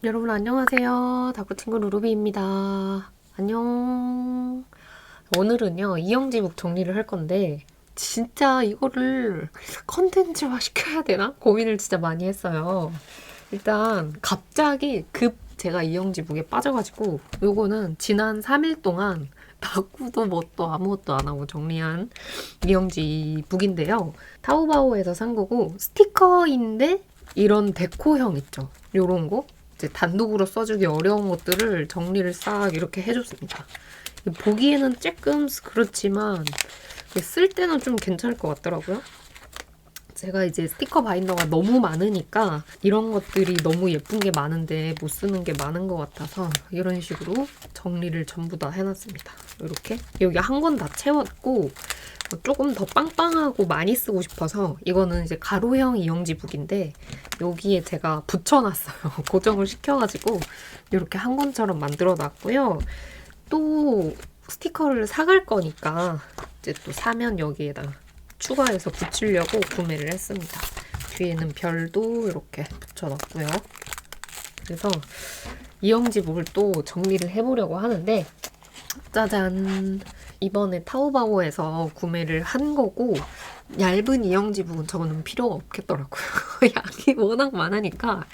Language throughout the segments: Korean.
여러분 안녕하세요. 다구친구 루루비입니다. 안녕. 오늘은요, 이영지북 정리를 할 건데, 진짜 이거를 컨텐츠화 시켜야 되나? 고민을 진짜 많이 했어요. 일단, 갑자기 제가 이영지북에 빠져가지고, 요거는 지난 3일 동안 다구도 뭣도 아무것도 안 하고 정리한 이영지북인데요. 타오바오에서 산 거고, 스티커인데, 이런 데코형 있죠? 요런 거? 이제 단독으로 써주기 어려운 것들을 정리를 싹 이렇게 해줬습니다. 보기에는 조금 그렇지만 쓸 때는 좀 괜찮을 것 같더라고요. 제가 이제 스티커 바인더가 너무 많으니까 이런 것들이 너무 예쁜 게 많은데 못 쓰는 게 많은 것 같아서 이런 식으로 정리를 전부 다 해놨습니다. 이렇게 여기 한 권 다 채웠고 조금 더 빵빵하고 많이 쓰고 싶어서 이거는 이제 가로형 이영지북인데 여기에 제가 붙여놨어요. 고정을 시켜가지고 이렇게 한 권처럼 만들어놨고요. 또 스티커를 사갈 거니까 이제 또 사면 여기에다 추가해서 붙이려고 구매를 했습니다. 뒤에는 별도 이렇게 붙여놨고요. 그래서 이영지북을 또 정리를 해보려고 하는데 짜잔! 이번에 타오바오에서 구매를 한 거고 얇은 이영지북은 저는 필요가 없겠더라고요. 양이 워낙 많으니까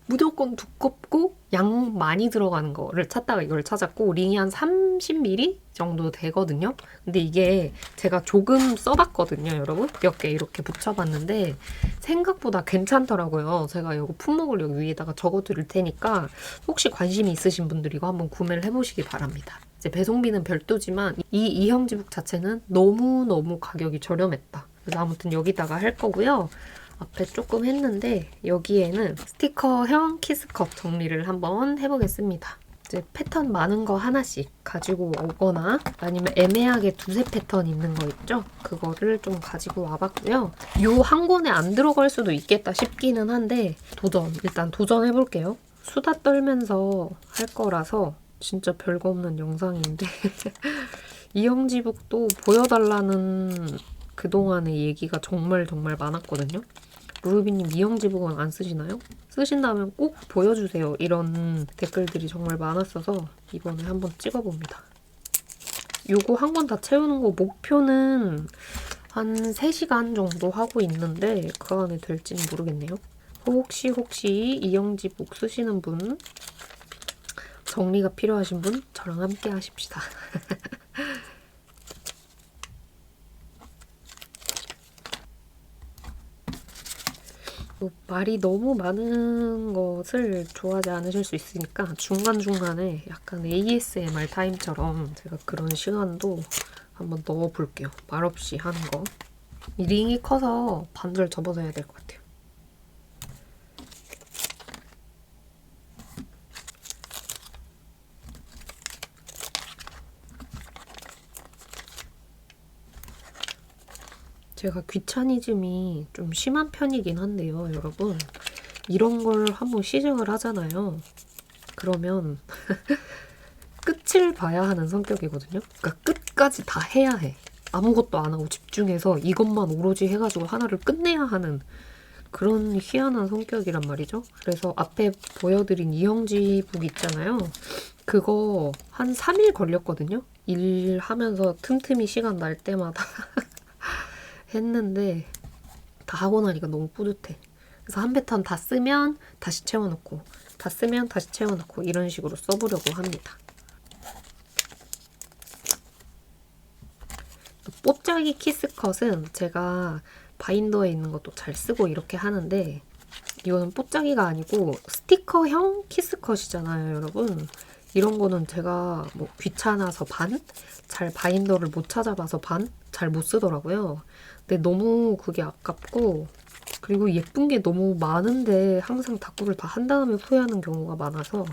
무조건 두껍고 양 많이 들어가는 거를 찾다가 이걸 찾았고 링이 한 30mm 정도 되거든요. 근데 이게 제가 조금 써봤거든요, 여러분. 몇 개 이렇게 붙여봤는데 생각보다 괜찮더라고요. 제가 이거 품목을 여기 위에다가 적어드릴 테니까 혹시 관심이 있으신 분들 이거 한번 구매를 해보시기 바랍니다. 이제 배송비는 별도지만 이 이형지북 자체는 너무너무 가격이 저렴했다. 그래서 아무튼 여기다가 할 거고요. 앞에 조금 했는데 여기에는 스티커형 키스컵 정리를 한번 해보겠습니다. 이제 패턴 많은 거 하나씩 가지고 오거나 아니면 애매하게 두세 패턴 있는 거 있죠? 그거를 좀 가지고 와봤고요. 요 한 권에 안 들어갈 수도 있겠다 싶기는 한데 일단 도전해볼게요. 수다 떨면서 할 거라서 진짜 별거 없는 영상인데 이영지북도 보여달라는 그동안의 얘기가 정말 많았거든요. 루루비님 이영지북은 안 쓰시나요? 쓰신다면 꼭 보여주세요. 이런 댓글들이 정말 많았어서 이번에 한번 찍어봅니다. 요거 한 권 다 채우는 거 목표는 한 3시간 정도 하고 있는데 그 안에 될지는 모르겠네요. 혹시 이영지북 쓰시는 분, 정리가 필요하신 분 저랑 함께 하십시다. 말이 너무 많은 것을 좋아하지 않으실 수 있으니까 중간중간에 약간 ASMR 타임처럼 제가 그런 시간도 한번 넣어볼게요. 말없이 하는 거. 이 링이 커서 반절 접어서 해야 될 것 같아요. 제가 귀차니즘이 좀 심한 편이긴 한데요, 여러분. 이런 걸 한번 시작을 하잖아요. 그러면 끝을 봐야 하는 성격이거든요. 그러니까 끝까지 다 해야 해. 아무것도 안 하고 집중해서 이것만 오로지 해가지고 하나를 끝내야 하는 그런 희한한 성격이란 말이죠. 그래서 앞에 보여드린 이형지북 있잖아요. 그거 한 3일 걸렸거든요. 일하면서 틈틈이 시간 날 때마다 했는데 다 하고 나니까 너무 뿌듯해. 그래서 한 패턴 다 쓰면 다시 채워놓고 다 쓰면 다시 채워놓고 이런 식으로 써보려고 합니다. 뽀짝이 키스컷은 제가 바인더에 있는 것도 잘 쓰고 이렇게 하는데 이거는 뽀짝이가 아니고 스티커형 키스컷이잖아요, 여러분. 이런 거는 제가 뭐 귀찮아서 잘 바인더를 못 찾아봐서 잘 못 쓰더라고요. 근데 너무 그게 아깝고 그리고 예쁜 게 너무 많은데 항상 다꾸를 다 한 다음에 후회하는 경우가 많아서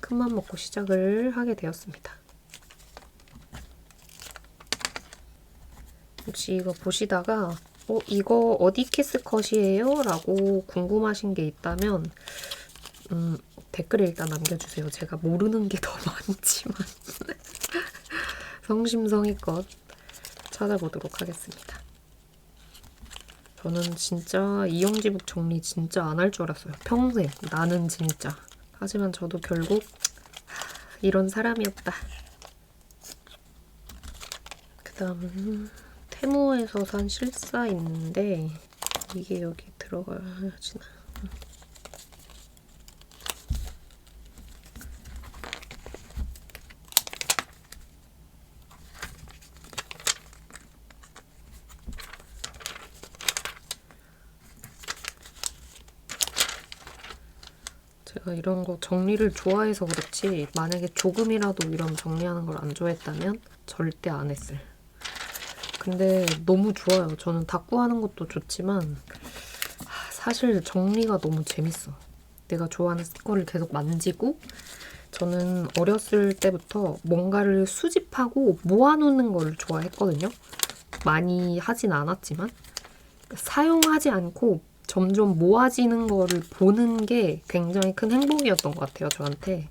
큰맘 먹고 시작을 하게 되었습니다. 혹시 이거 보시다가 이거 어디 키스컷이에요? 라고 궁금하신 게 있다면 댓글에 일단 남겨주세요. 제가 모르는 게 더 많지만 성심성의껏 찾아보도록 하겠습니다. 저는 진짜 이영지북 정리 진짜 안 할 줄 알았어요. 평생 나는 진짜 하지만 저도 결국 이런 사람이었다. 그 다음은 테무에서 산 실사 있는데 이게 여기 들어가야지나. 제가 이런 거 정리를 좋아해서 그렇지 만약에 조금이라도 이런 정리하는 걸 안 좋아했다면 절대 안 했을. 근데 너무 좋아요. 저는 다꾸하는 것도 좋지만 사실 정리가 너무 재밌어. 내가 좋아하는 스티커를 계속 만지고 저는 어렸을 때부터 뭔가를 수집하고 모아놓는 걸 좋아했거든요. 많이 하진 않았지만 사용하지 않고 점점 모아지는 거를 보는 게 굉장히 큰 행복이었던 것 같아요, 저한테.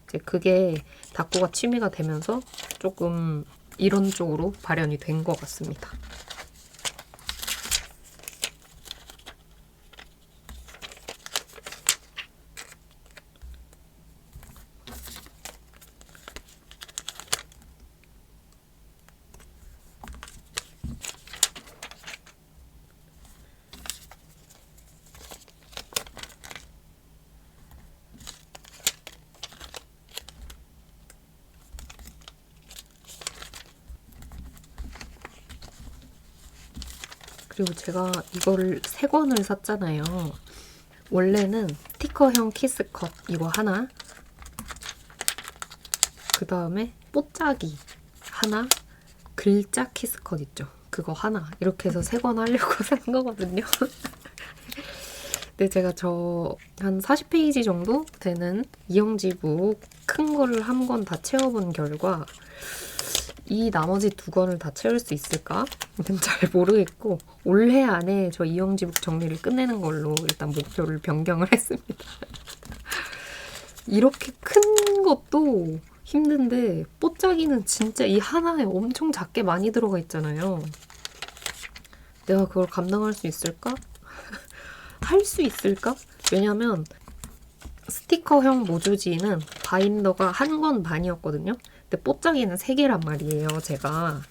이제 그게 다꾸가 취미가 되면서 조금 이런 쪽으로 발현이 된 것 같습니다. 그리고 제가 이거를 3권을 샀잖아요. 원래는 스티커형 키스컷 이거 하나, 그 다음에 뽀짝이 하나, 글자 키스컷 있죠. 그거 하나. 이렇게 해서 3권 하려고 산 거거든요. 근데 제가 한 40페이지 정도 되는 이영지북 큰 거를 한 권 다 채워본 결과 이 나머지 2권을 다 채울 수 있을까? 잘 모르겠고 올해 안에 저 이영지북 정리를 끝내는 걸로 일단 목표를 변경을 했습니다. 이렇게 큰 것도 힘든데 뽀짝이는 진짜 이 하나에 엄청 작게 많이 들어가 있잖아요. 내가 그걸 감당할 수 있을까? 할 수 있을까? 왜냐면 스티커형 모주지는 바인더가 1권 반이었거든요. 근데 뽀짝이는 3개란 말이에요, 제가.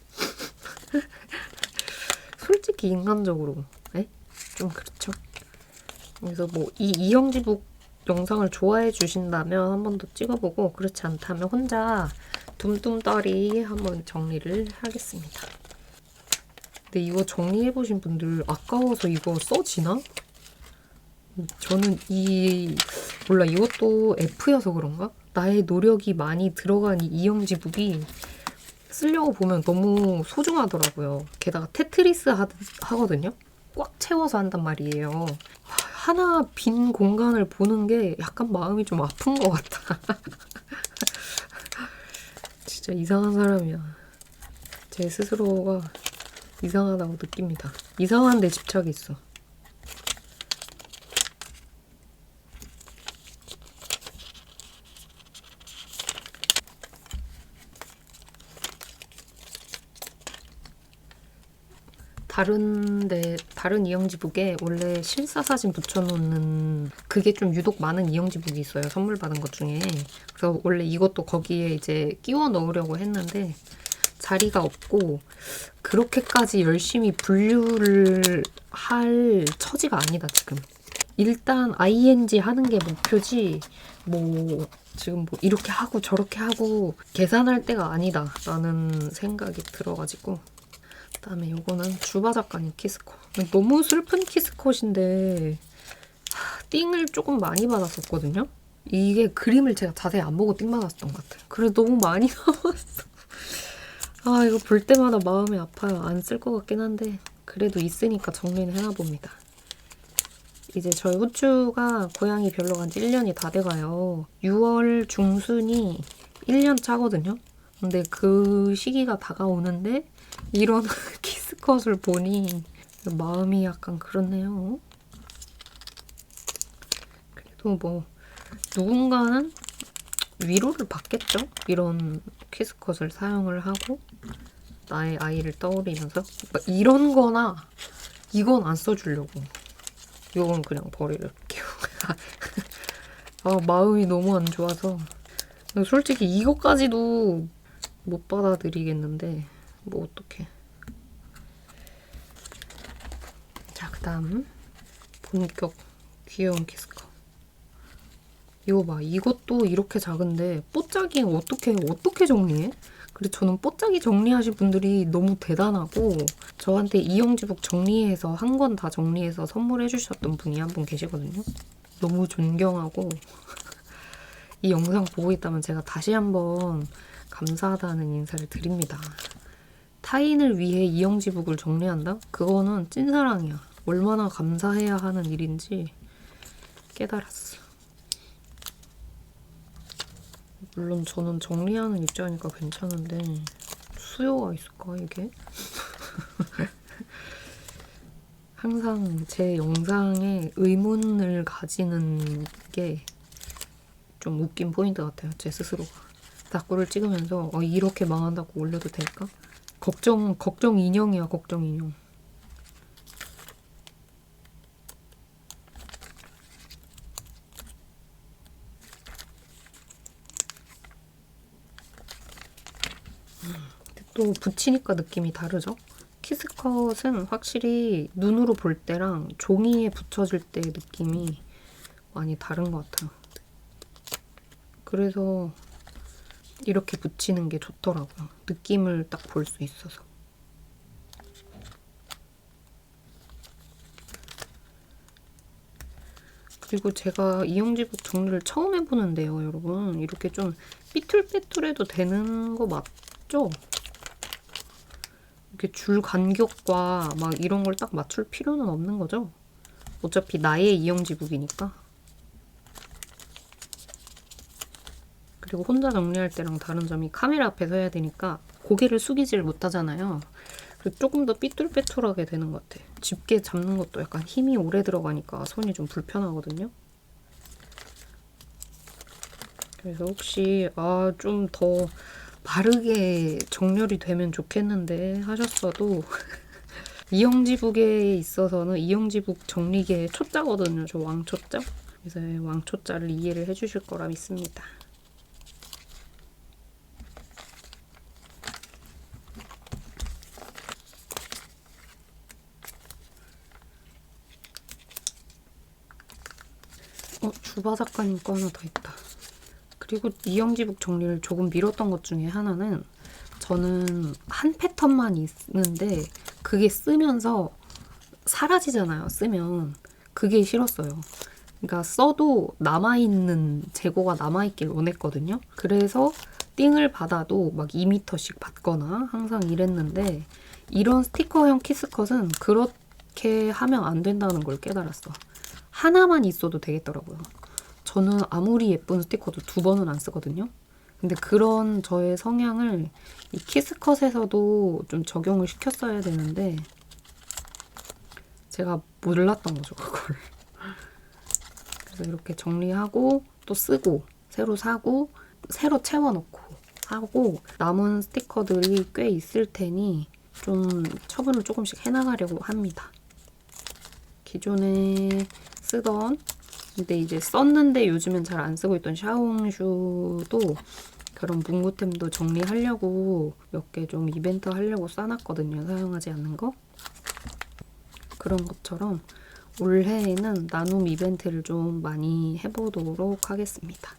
솔직히 인간적으로 좀 그렇죠. 그래서 뭐 이 이영지북 영상을 좋아해 주신다면 한 번 더 찍어보고 그렇지 않다면 혼자 둠둠떠리 한번 정리를 하겠습니다. 근데 이거 정리해보신 분들 아까워서 이거 써지나? 저는 몰라, 이것도 F여서 그런가? 나의 노력이 많이 들어간 이 이영지북이 쓰려고 보면 너무 소중하더라고요. 게다가 테트리스 하거든요? 꽉 채워서 한단 말이에요. 하나 빈 공간을 보는 게 약간 마음이 좀 아픈 것 같아. 진짜 이상한 사람이야. 제 스스로가 이상하다고 느낍니다. 이상한 데 집착이 있어. 다른 이영지북에 원래 실사 사진 붙여놓는 그게 좀 유독 많은 이영지북이 있어요. 선물 받은 것 중에. 그래서 원래 이것도 거기에 이제 끼워 넣으려고 했는데 자리가 없고 그렇게까지 열심히 분류를 할 처지가 아니다, 지금. 일단 ING 하는 게 목표지 지금 뭐 이렇게 하고 저렇게 하고 계산할 때가 아니다 라는 생각이 들어가지고. 그다음에 요거는 주바 작가님 키스컷. 너무 슬픈 키스컷인데 띵을 조금 많이 받았었거든요. 이게 그림을 제가 자세히 안 보고 띵 받았던 것 같아요. 그래 너무 많이 나왔어. 이거 볼 때마다 마음이 아파요. 안 쓸 것 같긴 한데 그래도 있으니까 정리는 해놔봅니다. 이제 저희 후추가 고양이 별로 간지 1년이 다 돼가요. 6월 중순이 1년 차거든요. 근데 그 시기가 다가오는데 이런 키스컷을 보니 마음이 약간 그렇네요. 그래도 뭐 누군가는 위로를 받겠죠? 이런 키스컷을 사용을 하고 나의 아이를 떠올리면서 이런 거나 이건 안 써주려고. 이건 그냥 버릴게요. 아, 마음이 너무 안 좋아서. 솔직히 이것까지도 못 받아들이겠는데 뭐 어떡해. 자, 그다음 본격 귀여운 키스커. 이거 봐. 이것도 이렇게 작은데 뽀짝이 어떻게 정리해? 그리고 저는 뽀짝이 정리하신 분들이 너무 대단하고 저한테 이영지북 정리해서 한 권 다 정리해서 선물해 주셨던 분이 한 분 계시거든요. 너무 존경하고 이 영상 보고 있다면 제가 다시 한번 감사하다는 인사를 드립니다. 타인을 위해 이영지북을 정리한다? 그거는 찐사랑이야. 얼마나 감사해야 하는 일인지 깨달았어. 물론 저는 정리하는 입장이니까 괜찮은데 수요가 있을까 이게? 항상 제 영상에 의문을 가지는 게 좀 웃긴 포인트 같아요. 제 스스로가. 다꾸를 찍으면서 이렇게 망한다고 올려도 될까? 걱정 인형이야. 걱정 인형. 또 붙이니까 느낌이 다르죠? 키스컷은 확실히 눈으로 볼 때랑 종이에 붙여질 때 느낌이 많이 다른 것 같아요. 그래서 이렇게 붙이는 게 좋더라고요. 느낌을 딱 볼 수 있어서. 그리고 제가 이영지북 정리를 처음 해보는데요, 여러분. 이렇게 좀 삐뚤빼뚤해도 되는 거 맞죠? 이렇게 줄 간격과 막 이런 걸 딱 맞출 필요는 없는 거죠? 어차피 나의 이영지북이니까. 그리고 혼자 정리할 때랑 다른 점이 카메라 앞에서 해야 되니까 고개를 숙이질 못하잖아요. 그래서 조금 더 삐뚤빼뚤하게 되는 것 같아. 집게 잡는 것도 약간 힘이 오래 들어가니까 손이 좀 불편하거든요. 그래서 혹시 좀 더 바르게 정렬이 되면 좋겠는데 하셨어도 이영지북에 있어서는 이영지북 정리계의 초짜거든요. 저 왕초짜. 그래서 왕초짜를 이해를 해주실 거라 믿습니다. 주바 작가님 거 하나 더 있다. 그리고 이영지북 정리를 조금 미뤘던 것 중에 하나는 저는 한 패턴만 있는데 그게 쓰면서 사라지잖아요. 쓰면. 그게 싫었어요. 그러니까 써도 남아있는 재고가 남아있길 원했거든요. 그래서 띵을 받아도 막 2m씩 받거나 항상 이랬는데 이런 스티커형 키스컷은 그렇게 하면 안 된다는 걸 깨달았어. 하나만 있어도 되겠더라고요. 저는 아무리 예쁜 스티커도 2번은 안 쓰거든요. 근데 그런 저의 성향을 이 키스컷에서도 좀 적용을 시켰어야 되는데 제가 몰랐던 거죠, 그걸. 그래서 이렇게 정리하고 또 쓰고 새로 사고 새로 채워놓고 하고 남은 스티커들이 꽤 있을 테니 좀 처분을 조금씩 해나가려고 합니다. 기존에 쓰던 근데 이제 썼는데 요즘엔 잘 안 쓰고 있던 샤오홍슈도 그런 문구템도 정리하려고 몇 개 좀 이벤트 하려고 싸놨거든요. 사용하지 않는 거. 그런 것처럼 올해에는 나눔 이벤트를 좀 많이 해보도록 하겠습니다.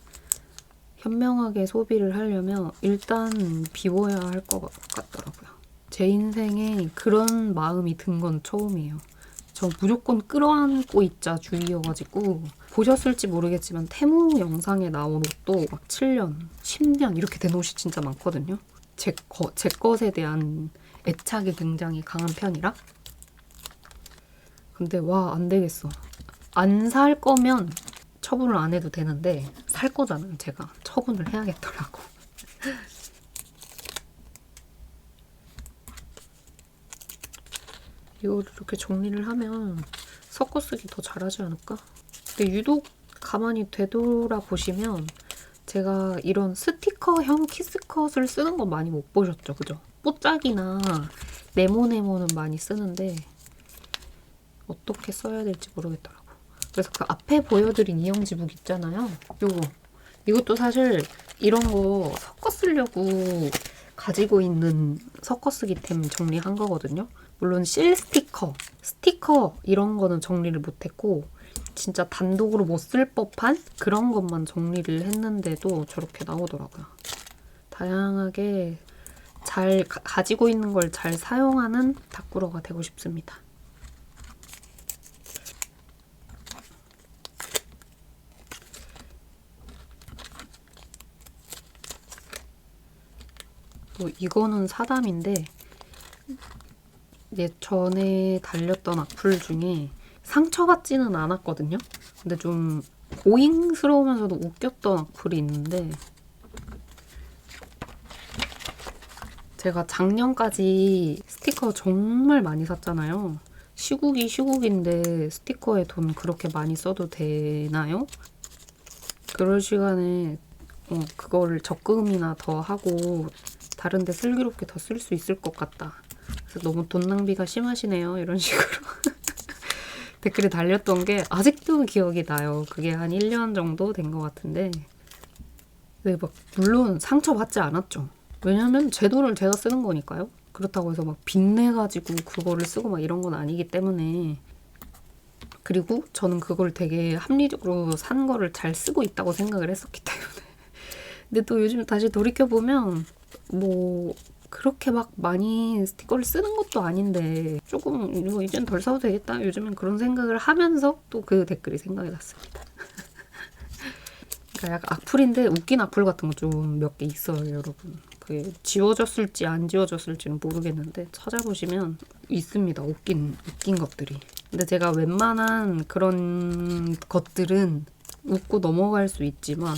현명하게 소비를 하려면 일단 비워야 할 것 같더라고요. 제 인생에 그런 마음이 든 건 처음이에요. 저 무조건 끌어안고 있자 주의여가지고 보셨을지 모르겠지만 테무 영상에 나온 옷도 막 7년, 10년 이렇게 된 옷이 진짜 많거든요. 제 것에 대한 애착이 굉장히 강한 편이라. 근데 안 되겠어. 안 살 거면 처분을 안 해도 되는데 살 거잖아요. 제가 처분을 해야겠더라고. 이거를 이렇게 정리를 하면 섞어 쓰기 더 잘하지 않을까? 근데 유독 가만히 되돌아보시면 제가 이런 스티커형 키스컷을 쓰는 거 많이 못 보셨죠? 그죠? 뽀짝이나 네모네모는 많이 쓰는데 어떻게 써야 될지 모르겠더라고. 그래서 그 앞에 보여드린 이영지북 있잖아요. 이것도 사실 이런 거 섞어 쓰려고 가지고 있는 섞어 쓰기템 정리한 거거든요. 물론 실 스티커 이런 거는 정리를 못했고 진짜 단독으로 못 쓸 법한 그런 것만 정리를 했는데도 저렇게 나오더라고요. 다양하게 잘 가지고 있는 걸 잘 사용하는 다꾸러가 되고 싶습니다. 또 이거는 사담인데 예전에 달렸던 악플 중에 상처받지는 않았거든요. 근데 좀 고잉스러우면서도 웃겼던 악플이 있는데 제가 작년까지 스티커 정말 많이 샀잖아요. 시국인데 스티커에 돈 그렇게 많이 써도 되나요? 그럴 시간에 그걸 적금이나 더 하고 다른 데 슬기롭게 더 쓸 수 있을 것 같다. 그래서 너무 돈 낭비가 심하시네요. 이런 식으로 댓글이 달렸던 게 아직도 기억이 나요. 그게 한 1년 정도 된 것 같은데 근데 막 물론 상처받지 않았죠. 왜냐면 제 돈을 제가 쓰는 거니까요. 그렇다고 해서 막 빚내가지고 그거를 쓰고 막 이런 건 아니기 때문에 그리고 저는 그걸 되게 합리적으로 산 거를 잘 쓰고 있다고 생각을 했었기 때문에 근데 또 요즘 다시 돌이켜보면 뭐 그렇게 막 많이 스티커를 쓰는 것도 아닌데 조금 이거 이젠 덜 사도 되겠다 요즘엔 그런 생각을 하면서 또 그 댓글이 생각이 났습니다. 그러니까 약간 악플인데 웃긴 악플 같은 거 좀 몇 개 있어요 여러분. 그게 지워졌을지 안 지워졌을지는 모르겠는데 찾아보시면 있습니다. 웃긴 것들이. 근데 제가 웬만한 그런 것들은 웃고 넘어갈 수 있지만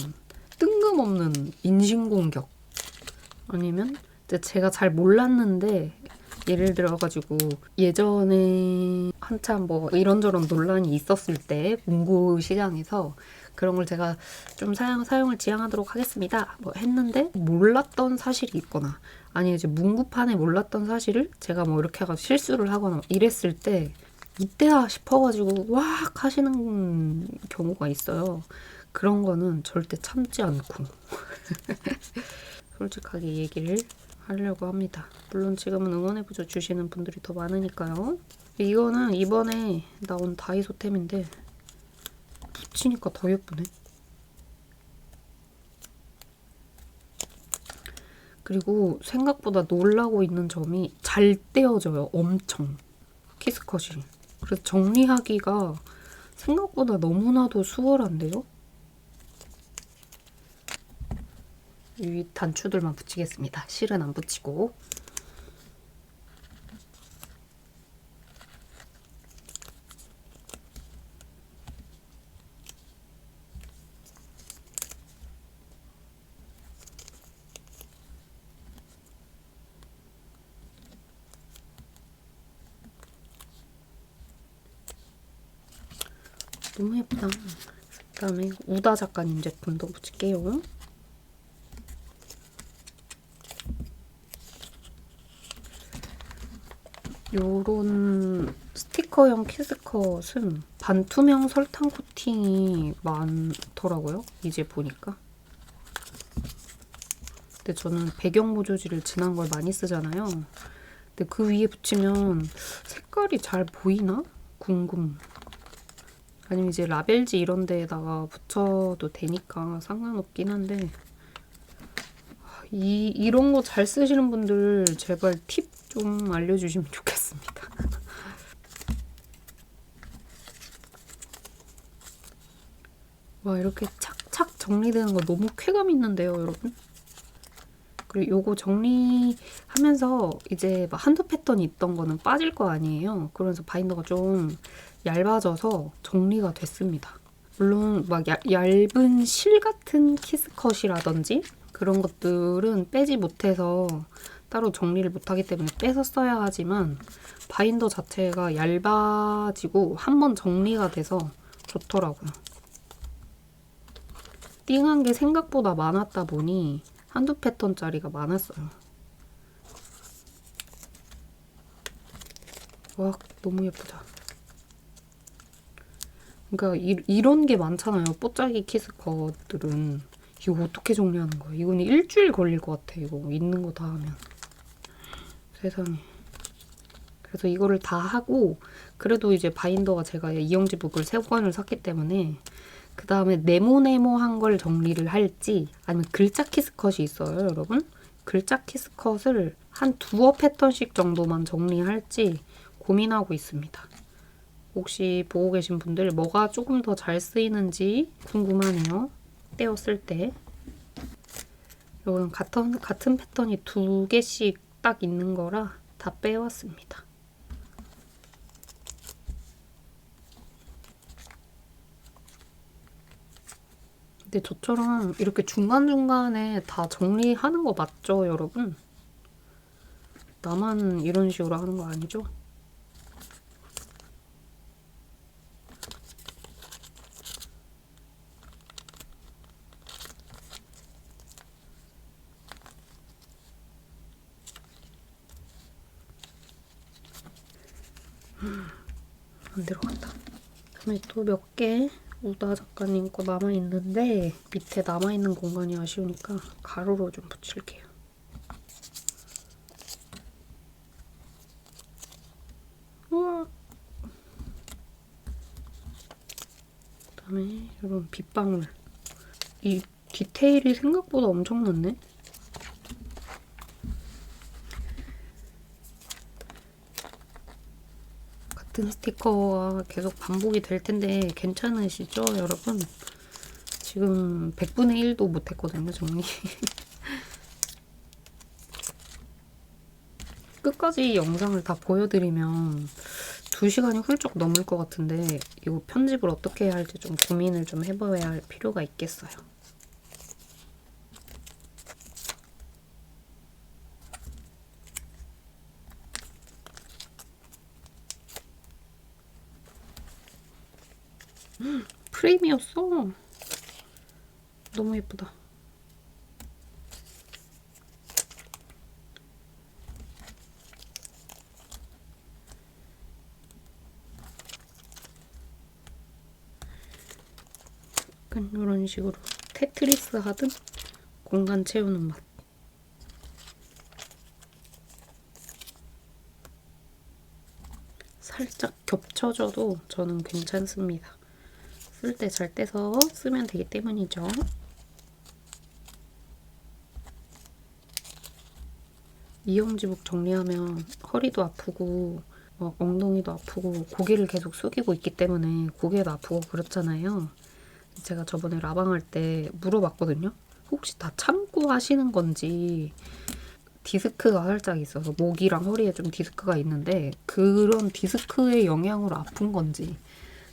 뜬금없는 인신공격 아니면 제가 잘 몰랐는데 예를 들어가지고 예전에 한참 뭐 이런저런 논란이 있었을 때 문구 시장에서 그런 걸 제가 좀 사용을 지양하도록 하겠습니다. 뭐 했는데 몰랐던 사실이 있거나 아니 이제 문구판에 몰랐던 사실을 제가 뭐 이렇게 해서 실수를 하거나 이랬을 때 이때야 싶어가지고 왁 하시는 경우가 있어요. 그런 거는 절대 참지 않고 솔직하게 얘기를 하려고 합니다. 물론 지금은 응원해보죠 주시는 분들이 더 많으니까요. 이거는 이번에 나온 다이소템인데 붙이니까 더 예쁘네. 그리고 생각보다 놀라고 있는 점이 잘 떼어져요. 엄청. 키스컷이. 그래서 정리하기가 생각보다 너무나도 수월한데요? 이 단추들만 붙이겠습니다. 실은 안 붙이고. 너무 예쁘다. 그다음에 우다 작가님 제품도 붙일게요. 요런 스티커형 키스컷은 반투명 설탕 코팅이 많더라고요. 이제 보니까. 근데 저는 배경 모조지를 진한 걸 많이 쓰잖아요. 근데 그 위에 붙이면 색깔이 잘 보이나? 궁금. 아니면 이제 라벨지 이런 데에다가 붙여도 되니까 상관없긴 한데 이런 거 잘 쓰시는 분들 제발 팁 좀 알려주시면 좋겠습니다. 와 이렇게 착착 정리되는 거 너무 쾌감 있는데요 여러분? 그리고 요거 정리하면서 이제 막 한두 패턴이 있던 거는 빠질 거 아니에요. 그러면서 바인더가 좀 얇아져서 정리가 됐습니다. 물론 막 얇은 실 같은 키스컷이라든지 그런 것들은 빼지 못해서 따로 정리를 못하기 때문에 빼서 써야 하지만 바인더 자체가 얇아지고 한번 정리가 돼서 좋더라고요. 띵한 게 생각보다 많았다 보니 한두 패턴짜리가 많았어요. 와 너무 예쁘다. 그러니까 이런 게 많잖아요. 뽀짝이 키스컷들은. 이거 어떻게 정리하는 거야? 이거는 일주일 걸릴 것 같아. 이거 있는 거 다 하면. 세상에. 그래서 이거를 다 하고 그래도 이제 바인더가 제가 이영지 북을 3권을 샀기 때문에 그 다음에 네모네모한 걸 정리를 할지 아니면 글자 키스컷이 있어요, 여러분. 글자 키스컷을 한 2어 패턴씩 정도만 정리할지 고민하고 있습니다. 혹시 보고 계신 분들 뭐가 조금 더 잘 쓰이는지 궁금하네요. 떼었을 때. 이거는 같은 패턴이 2개씩 딱 있는 거라 다 빼왔습니다. 근데 저처럼 이렇게 중간중간에 다 정리하는 거 맞죠, 여러분? 나만 이런 식으로 하는 거 아니죠? 안 들어간다. 그다음에 또 몇 개 우다 작가님 거 남아있는데 밑에 남아있는 공간이 아쉬우니까 가로로 좀 붙일게요. 우와. 그다음에 이런 빗방울. 이 디테일이 생각보다 엄청났네. 같은 스티커가 계속 반복이 될 텐데 괜찮으시죠, 여러분? 지금 100분의 1도 못했거든요, 정리. 끝까지 영상을 다 보여드리면 2시간이 훌쩍 넘을 것 같은데 이거 편집을 어떻게 해야 할지 좀 고민을 좀 해봐야 할 필요가 있겠어요. 프레임이었어. 너무 예쁘다. 약간 이런 식으로 테트리스 하듯 공간 채우는 맛. 살짝 겹쳐져도 저는 괜찮습니다. 쓸 때 잘 떼서 쓰면 되기 때문이죠. 이영지북 정리하면 허리도 아프고 엉덩이도 아프고 고개를 계속 숙이고 있기 때문에 고개도 아프고 그렇잖아요. 제가 저번에 라방할 때 물어봤거든요. 혹시 다 참고 하시는 건지. 디스크가 살짝 있어서 목이랑 허리에 좀 디스크가 있는데 그런 디스크의 영향으로 아픈 건지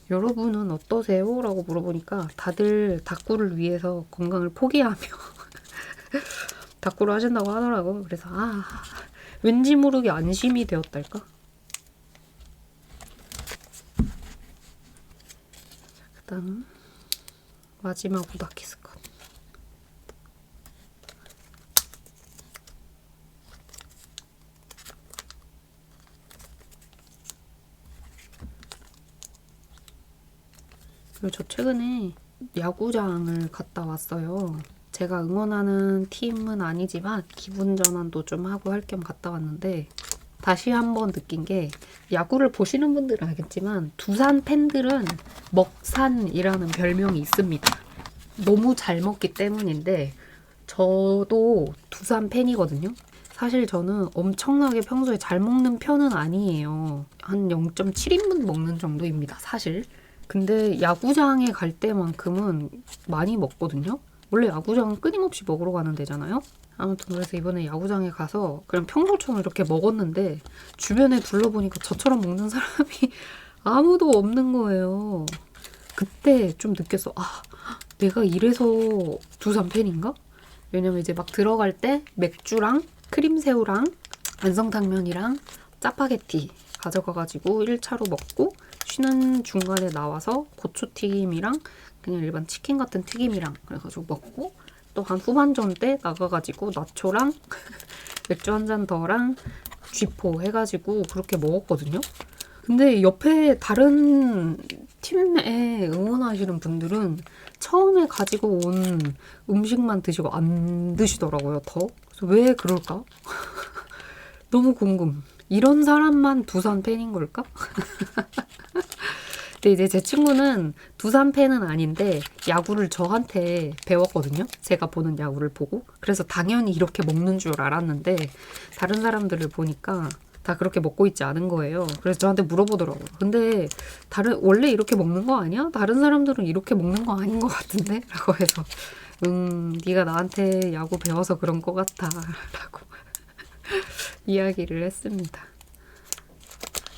여러분은 어떠세요? 라고 물어보니까 다들 다꾸를 위해서 건강을 포기하며 다꾸를 하신다고 하더라고요. 그래서 왠지 모르게 안심이 되었달까? 그다음 마지막 우다키스컷. 저 최근에 야구장을 갔다 왔어요. 제가 응원하는 팀은 아니지만 기분 전환도 좀 하고 할 겸 갔다 왔는데 다시 한번 느낀 게 야구를 보시는 분들은 알겠지만 두산 팬들은 먹산이라는 별명이 있습니다. 너무 잘 먹기 때문인데 저도 두산 팬이거든요. 사실 저는 엄청나게 평소에 잘 먹는 편은 아니에요. 한 0.7인분 먹는 정도입니다, 사실. 근데 야구장에 갈 때만큼은 많이 먹거든요. 원래 야구장은 끊임없이 먹으러 가는 데잖아요. 아무튼 그래서 이번에 야구장에 가서 그냥 평소처럼 이렇게 먹었는데 주변에 둘러보니까 저처럼 먹는 사람이 아무도 없는 거예요. 그때 좀 느꼈어. 내가 이래서 두산 팬인가? 왜냐면 이제 막 들어갈 때 맥주랑 크림새우랑 안성탕면이랑 짜파게티 가져가가지고 1차로 먹고 쉬는 중간에 나와서 고추튀김이랑 그냥 일반 치킨 같은 튀김이랑 그래가지고 먹고 또 한 후반전 때 나가가지고 나초랑 맥주 한 잔 더랑 쥐포 해가지고 그렇게 먹었거든요. 근데 옆에 다른 팀에 응원하시는 분들은 처음에 가지고 온 음식만 드시고 안 드시더라고요, 더. 그래서 왜 그럴까? 너무 궁금. 이런 사람만 두산 팬인 걸까? 근데 이제 제 친구는 두산 팬은 아닌데 야구를 저한테 배웠거든요. 제가 보는 야구를 보고. 그래서 당연히 이렇게 먹는 줄 알았는데 다른 사람들을 보니까 다 그렇게 먹고 있지 않은 거예요. 그래서 저한테 물어보더라고요. 근데 원래 이렇게 먹는 거 아니야? 다른 사람들은 이렇게 먹는 거 아닌 것 같은데? 라고 해서 네가 나한테 야구 배워서 그런 것 같아. 라고 이야기를 했습니다.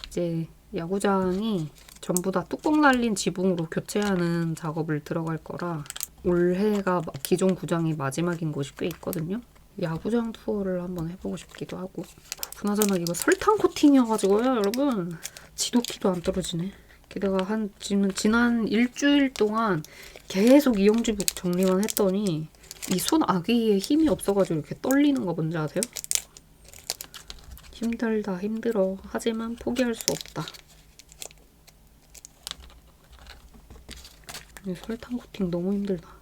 이제 야구장이 전부 다 뚜껑 날린 지붕으로 교체하는 작업을 들어갈 거라 올해가 기존 구장이 마지막인 곳이 꽤 있거든요. 야구장 투어를 한번 해보고 싶기도 하고. 그나저나 이거 설탕 코팅이어가지고요, 여러분. 지도키도 안 떨어지네. 게다가 지난 일주일 동안 계속 이영지북 정리만 했더니 이 손 아귀에 힘이 없어가지고 이렇게 떨리는 거 뭔지 아세요? 힘들다, 힘들어. 하지만 포기할 수 없다. 설탕 코팅 너무 힘들다.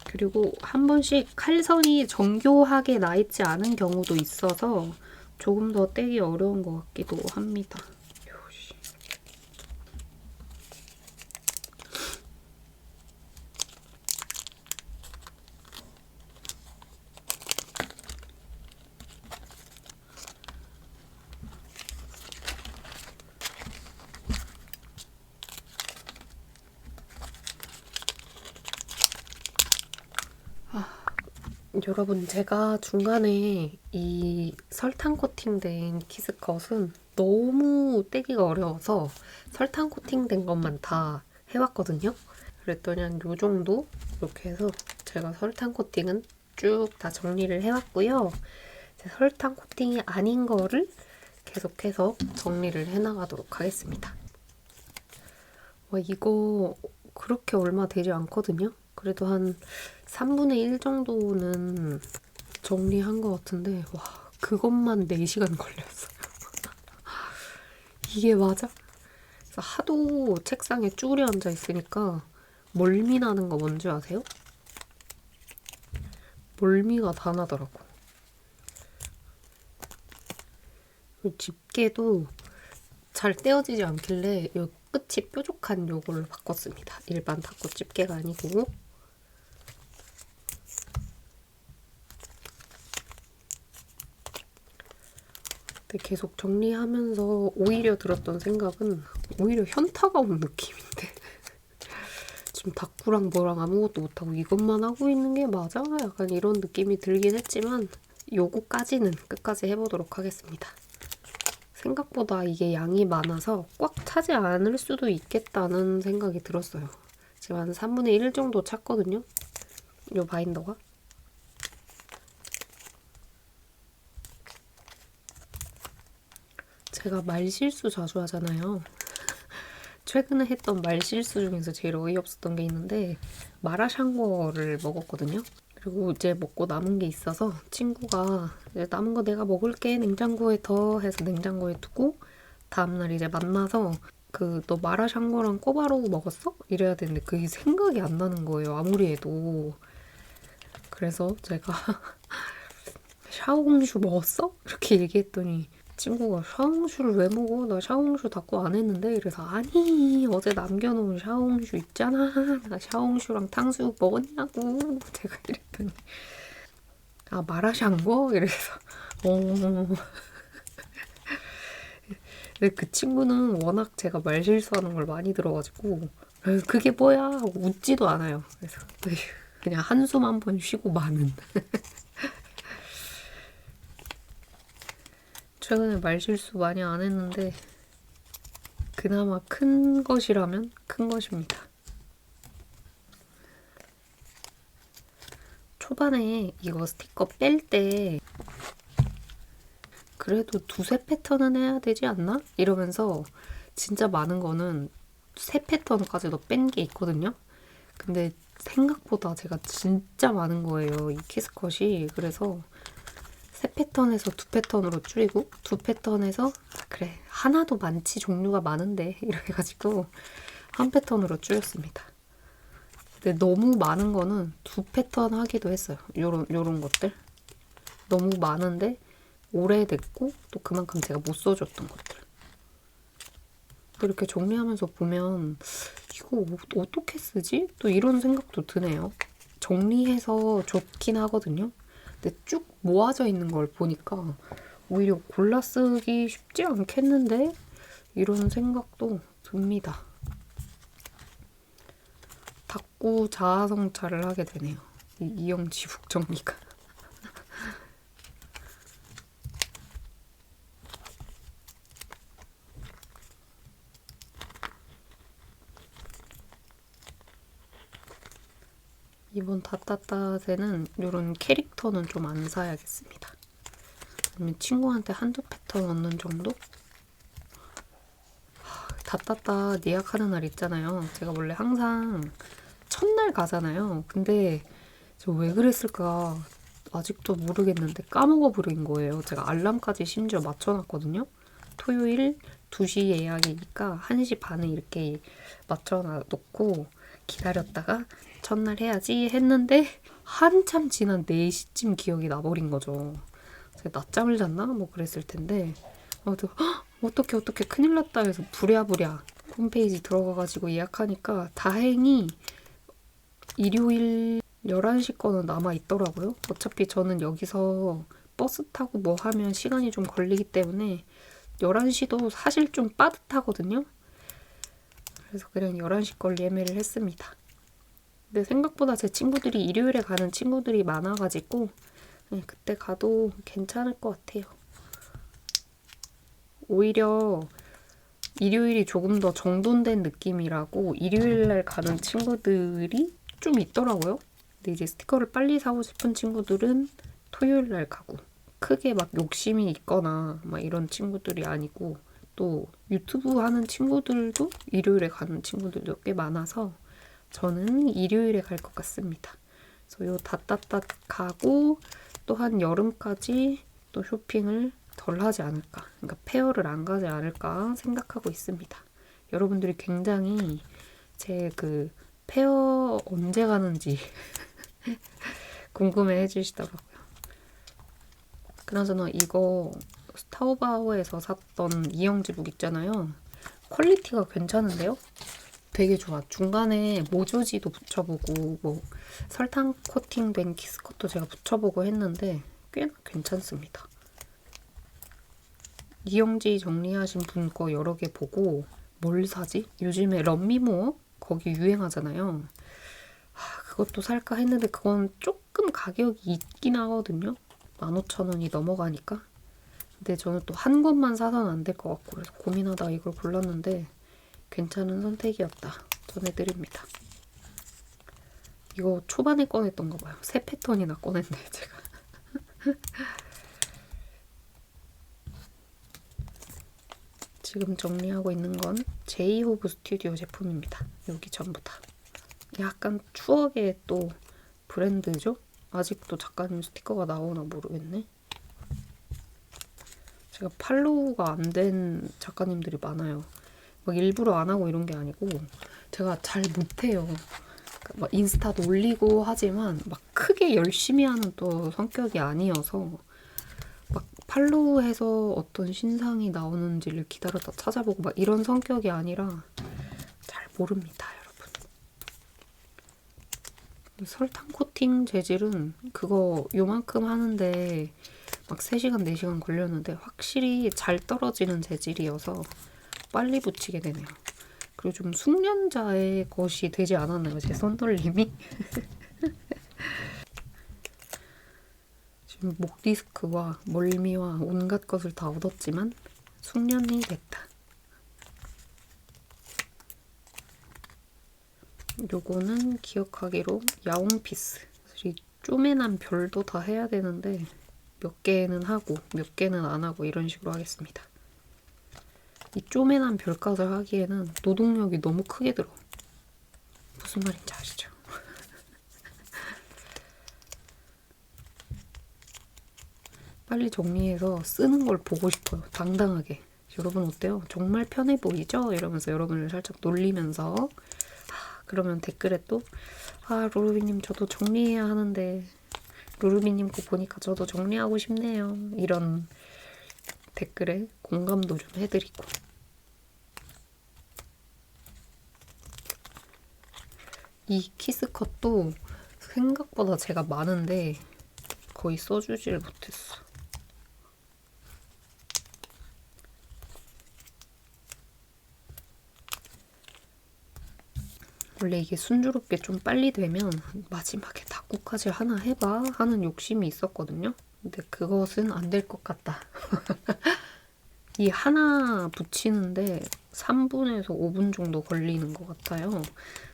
그리고 한 번씩 칼선이 정교하게 나 있지 않은 경우도 있어서 조금 더 떼기 어려운 것 같기도 합니다. 여러분, 제가 중간에 이 설탕 코팅된 키스컷은 너무 떼기가 어려워서 설탕 코팅된 것만 다 해왔거든요. 그랬더니 한 요 정도 이렇게 해서 제가 설탕 코팅은 쭉 다 정리를 해왔고요. 설탕 코팅이 아닌 거를 계속해서 정리를 해나가도록 하겠습니다. 이거 그렇게 얼마 되지 않거든요. 그래도 한 3분의 1 정도는 정리한 것 같은데 와, 그것만 4시간 걸렸어요. 이게 맞아? 그래서 하도 책상에 쭈그려 앉아 있으니까 멀미 나는 거 뭔지 아세요? 멀미가 다 나더라고. 집게도 잘 떼어지지 않길래 요 끝이 뾰족한 요걸 바꿨습니다. 일반 탁구 집게가 아니고. 근데 계속 정리하면서 오히려 들었던 생각은 오히려 현타가 온 느낌인데 지금 탁구랑 뭐랑 아무것도 못하고 이것만 하고 있는 게 맞아? 약간 이런 느낌이 들긴 했지만 요거까지는 끝까지 해보도록 하겠습니다. 생각보다 이게 양이 많아서 꽉 차지 않을 수도 있겠다는 생각이 들었어요. 지금 한 3분의 1 정도 찼거든요. 요 바인더가. 제가 말실수 자주 하잖아요. 최근에 했던 말실수 중에서 제일 어이없었던 게 있는데 마라샹궈를 먹었거든요. 그리고 이제 먹고 남은 게 있어서 친구가 이제 남은 거 내가 먹을게 냉장고에 더 해서 냉장고에 두고 다음날 이제 만나서 너 마라샹궈랑 꼬바로우 먹었어? 이래야 되는데 그게 생각이 안 나는 거예요. 아무리 해도. 그래서 제가 샤오홍슈 먹었어? 이렇게 얘기했더니 친구가 샤오홍슈를 왜 먹어? 나 샤오홍슈 닦고 안 했는데. 이래서 아니 어제 남겨놓은 샤오홍슈 있잖아. 나 샤오홍슈랑 탕수육 먹었냐고. 제가 이랬더니 아 마라샹궈? 이래서 근데 그 친구는 워낙 제가 말실수하는 걸 많이 들어가지고 그게 뭐야? 하고 웃지도 않아요. 그래서 그냥 한숨 한 번 쉬고 마는. 최근에 말실수 많이 안 했는데 그나마 큰 것이라면 큰 것입니다. 초반에 이거 스티커 뺄 때 그래도 2-3 패턴은 해야 되지 않나? 이러면서 진짜 많은 거는 3 패턴까지도 뺀 게 있거든요. 근데 생각보다 제가 진짜 많은 거예요. 이 키스컷이. 그래서 3 패턴에서 2 패턴으로 줄이고 2 패턴에서 그래 하나도 많지 종류가 많은데 이래가지고 한 패턴으로 줄였습니다. 근데 너무 많은 거는 두 패턴 하기도 했어요. 요런 것들 너무 많은데 오래됐고 또 그만큼 제가 못 써줬던 것들. 이렇게 정리하면서 보면 이거 어떻게 쓰지? 또 이런 생각도 드네요. 정리해서 좋긴 하거든요. 근데 쭉 모아져 있는 걸 보니까 오히려 골라 쓰기 쉽지 않겠는데? 이런 생각도 듭니다. 자꾸 자아성찰을 하게 되네요. 이 이영지북 정리가. 이번 다따따에는 이런 캐릭터는 좀 안 사야겠습니다. 아니면 친구한테 한두 패턴 얻는 정도? 다따따 예약하는 날 있잖아요. 제가 원래 항상 첫날 가잖아요. 근데 저 왜 그랬을까 아직도 모르겠는데 까먹어 버린 거예요. 제가 알람까지 심지어 맞춰놨거든요. 토요일 2시 예약이니까 1시 반에 이렇게 맞춰놓고 기다렸다가 첫날 해야지 했는데 한참 지난 4시쯤 기억이 나버린 거죠. 제가 낮잠을 잤나? 뭐 그랬을 텐데 어떻게 큰일 났다 해서 부랴부랴 홈페이지 들어가가지고 예약하니까 다행히 일요일 11시 거는 남아있더라고요. 어차피 저는 여기서 버스 타고 뭐 하면 시간이 좀 걸리기 때문에 11시도 사실 좀 빠듯하거든요. 그래서 그냥 11시 걸 예매를 했습니다. 근데 생각보다 제 친구들이 일요일에 가는 친구들이 많아가지고 그때 가도 괜찮을 것 같아요. 오히려 일요일이 조금 더 정돈된 느낌이라고 일요일날 가는 친구들이 좀 있더라고요. 근데 이제 스티커를 빨리 사고 싶은 친구들은 토요일날 가고 크게 막 욕심이 있거나 막 이런 친구들이 아니고 또 유튜브 하는 친구들도 일요일에 가는 친구들도 꽤 많아서 저는 일요일에 갈 것 같습니다. 그래서 요 다따따 가고 또 한 여름까지 또 쇼핑을 덜 하지 않을까. 그러니까 페어를 안 가지 않을까 생각하고 있습니다. 여러분들이 굉장히 제 그 페어 언제 가는지 궁금해 해주시더라고요. 그나저나 이거 타오바오에서 샀던 이영지북 있잖아요. 퀄리티가 괜찮은데요? 되게 좋아. 중간에 모조지도 붙여보고 뭐 설탕 코팅된 키스컷도 제가 붙여보고 했는데 꽤나 괜찮습니다. 이영지 정리하신 분 거 여러 개 보고 뭘 사지? 요즘에 런미모어? 거기 유행하잖아요. 그것도 살까 했는데 그건 조금 가격이 있긴 하거든요. 15,000원이 넘어가니까. 근데 저는 또 한 권만 사서는 안 될 것 같고 그래서 고민하다가 이걸 골랐는데 괜찮은 선택이었다. 전해드립니다. 이거 초반에 꺼냈던 거 봐요. 3패턴이나 꺼냈네 제가. 지금 정리하고 있는 건 제이호브 스튜디오 제품입니다. 여기 전부 다. 약간 추억의 또 브랜드죠? 아직도 작가님 스티커가 나오나 모르겠네. 제가 팔로우가 안 된 작가님들이 많아요. 막 일부러 안 하고 이런 게 아니고 제가 잘 못해요. 막 인스타도 올리고 하지만 막 크게 열심히 하는 또 성격이 아니어서 막 팔로우해서 어떤 신상이 나오는지를 기다렸다 찾아보고 막 이런 성격이 아니라 잘 모릅니다, 여러분. 설탕 코팅 재질은 그거 요만큼 하는데 막 3시간, 4시간 걸렸는데 확실히 잘 떨어지는 재질이어서 빨리 붙이게 되네요. 그리고 좀 숙련자의 것이 되지 않았나요? 제 손놀림이? 지금 목 디스크와 멀미와 온갖 것을 다 얻었지만 숙련이 됐다. 요거는 기억하기로 야옹피스. 사실 쪼매난 별도 다 해야 되는데 몇 개는 하고 몇 개는 안 하고 이런 식으로 하겠습니다. 이 쪼매난 별값을 하기에는 노동력이 너무 크게 들어. 무슨 말인지 아시죠? 빨리 정리해서 쓰는 걸 보고 싶어요. 당당하게. 여러분 어때요? 정말 편해 보이죠? 이러면서 여러분을 살짝 놀리면서 그러면 댓글에 또 루루비님 저도 정리해야 하는데 루루비님 거 보니까 저도 정리하고 싶네요. 이런 댓글에 공감도 좀 해드리고. 이 키스컷도 생각보다 제가 많은데 거의 써주지를 못했어. 원래 이게 순조롭게 좀 빨리 되면 마지막에 다꾸까지 하나 해봐 하는 욕심이 있었거든요. 근데 그것은 안 될 것 같다. 이 하나 붙이는데 3분에서 5분 정도 걸리는 것 같아요.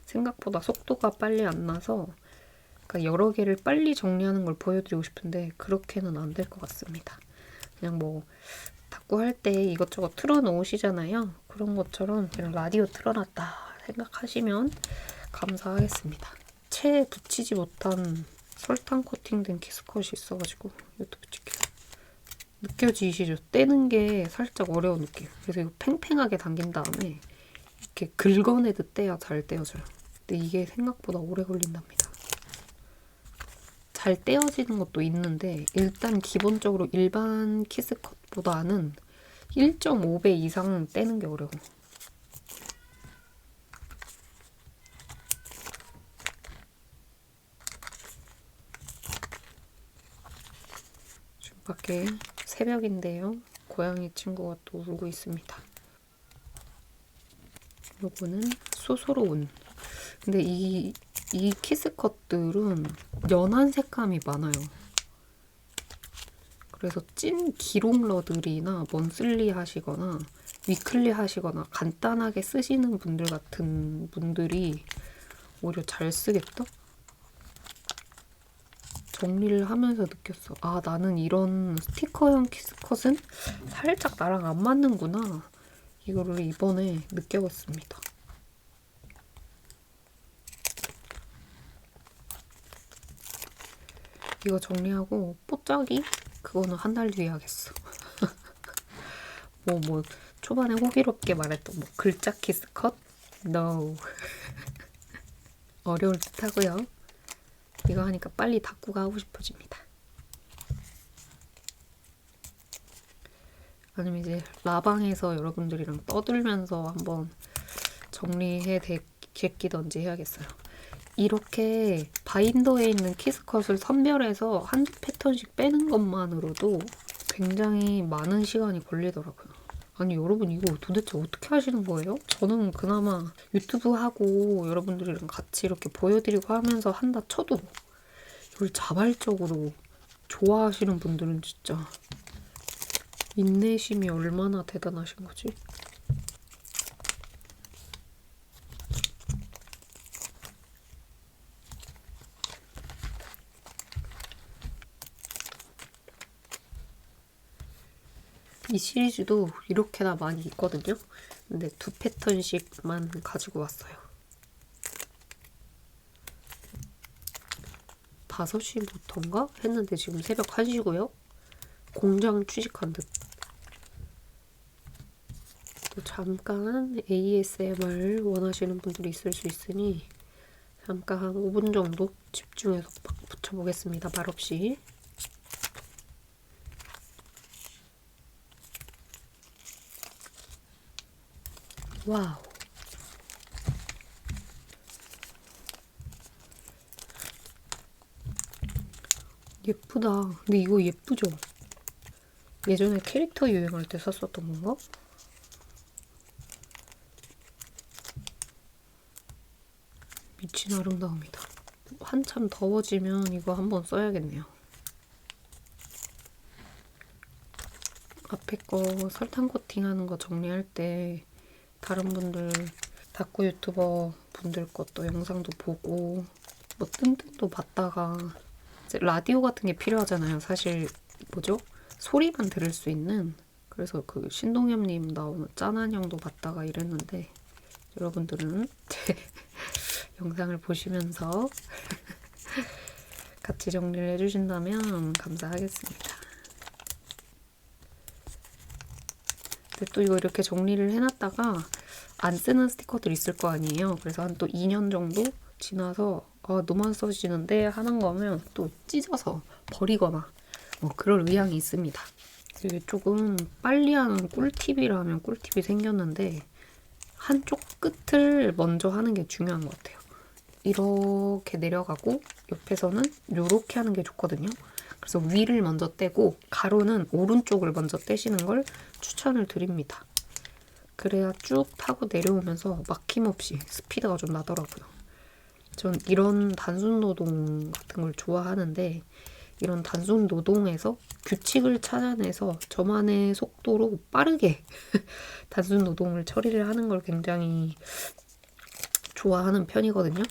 생각보다 속도가 빨리 안 나서 그러니까 여러 개를 빨리 정리하는 걸 보여드리고 싶은데 그렇게는 안 될 것 같습니다. 그냥 뭐 다꾸 할 때 이것저것 틀어놓으시잖아요. 그런 것처럼 그냥 라디오 틀어놨다 생각하시면 감사하겠습니다. 채 붙이지 못한 설탕 코팅된 키스컷이 있어가지고 이것도 붙일게요. 느껴지시죠? 떼는 게 살짝 어려운 느낌. 그래서 이거 팽팽하게 당긴 다음에 이렇게 긁어내듯 떼야 잘 떼어져요. 근데 이게 생각보다 오래 걸린답니다. 잘 떼어지는 것도 있는데 일단 기본적으로 일반 키스컷보다는 1.5배 이상 떼는 게 어려워. 지금 밖에 새벽인데요. 고양이 친구가 또 울고 있습니다. 요거는 소소로운. 근데 이 키스컷들은 연한 색감이 많아요. 그래서 찐 기롱러들이나 먼슬리 하시거나 위클리 하시거나 간단하게 쓰시는 분들 같은 분들이 오히려 잘 쓰겠다? 정리를 하면서 느꼈어. 나는 이런 스티커형 키스컷은 살짝 나랑 안 맞는구나. 이거를 이번에 느껴봤습니다. 이거 정리하고 뽀짝이? 그거는 한 달 뒤에 하겠어. 초반에 호기롭게 말했던 글자 키스컷? No. 어려울 듯 하고요. 이거 하니까 빨리 다꾸가 하고 싶어집니다. 아니면 이제 라방에서 여러분들이랑 떠들면서 한번 정리해 제끼던지 해야겠어요. 이렇게 바인더에 있는 키스컷을 선별해서 한두 패턴씩 빼는 것만으로도 굉장히 많은 시간이 걸리더라고요. 아니 여러분 이거 도대체 어떻게 하시는 거예요? 저는 그나마 유튜브 하고 여러분들이랑 같이 이렇게 보여드리고 하면서 한다 쳐도 이걸 자발적으로 좋아하시는 분들은 진짜 인내심이 얼마나 대단하신 거지? 이 시리즈도 이렇게나 많이 있거든요. 근데 2패턴씩만 가지고 왔어요. 5시부터인가? 했는데 지금 새벽 1시고요. 공장 취직한 듯. 또 잠깐 ASMR 원하시는 분들이 있을 수 있으니 잠깐 한 5분 정도 집중해서 막 붙여보겠습니다. 말없이. 와우. 예쁘다. 근데 이거 예쁘죠? 예전에 캐릭터 유행할 때 샀었던 건가? 미친 아름다움이다. 한참 더워지면 이거 한번 써야겠네요. 앞에 거 설탕 코팅하는 거 정리할 때 다른 분들 다꾸 유튜버 분들 것도 영상도 보고 뜸뜸도 봤다가 이제 라디오 같은 게 필요하잖아요. 사실 소리만 들을 수 있는. 그래서 그 신동엽님 나오는 짠한 형도 봤다가 이랬는데 여러분들은 제 영상을 보시면서 같이 정리를 해주신다면 감사하겠습니다. 근데 또 이거 이렇게 정리를 해놨다가 안 쓰는 스티커들 있을 거 아니에요. 그래서 한 또 2년 정도 지나서 너무 안 써지는데 하는 거면 또 찢어서 버리거나 그럴 의향이 있습니다. 이게 조금 빨리 하는 꿀팁이라면 꿀팁이 생겼는데 한쪽 끝을 먼저 하는 게 중요한 것 같아요. 이렇게 내려가고 옆에서는 이렇게 하는 게 좋거든요. 그래서 위를 먼저 떼고 가로는 오른쪽을 먼저 떼시는 걸 추천을 드립니다. 그래야 쭉 타고 내려오면서 막힘없이 스피드가 좀 나더라고요. 전 이런 단순 노동 같은 걸 좋아하는데 이런 단순 노동에서 규칙을 찾아내서 저만의 속도로 빠르게 단순 노동을 처리를 하는 걸 굉장히 좋아하는 편이거든요.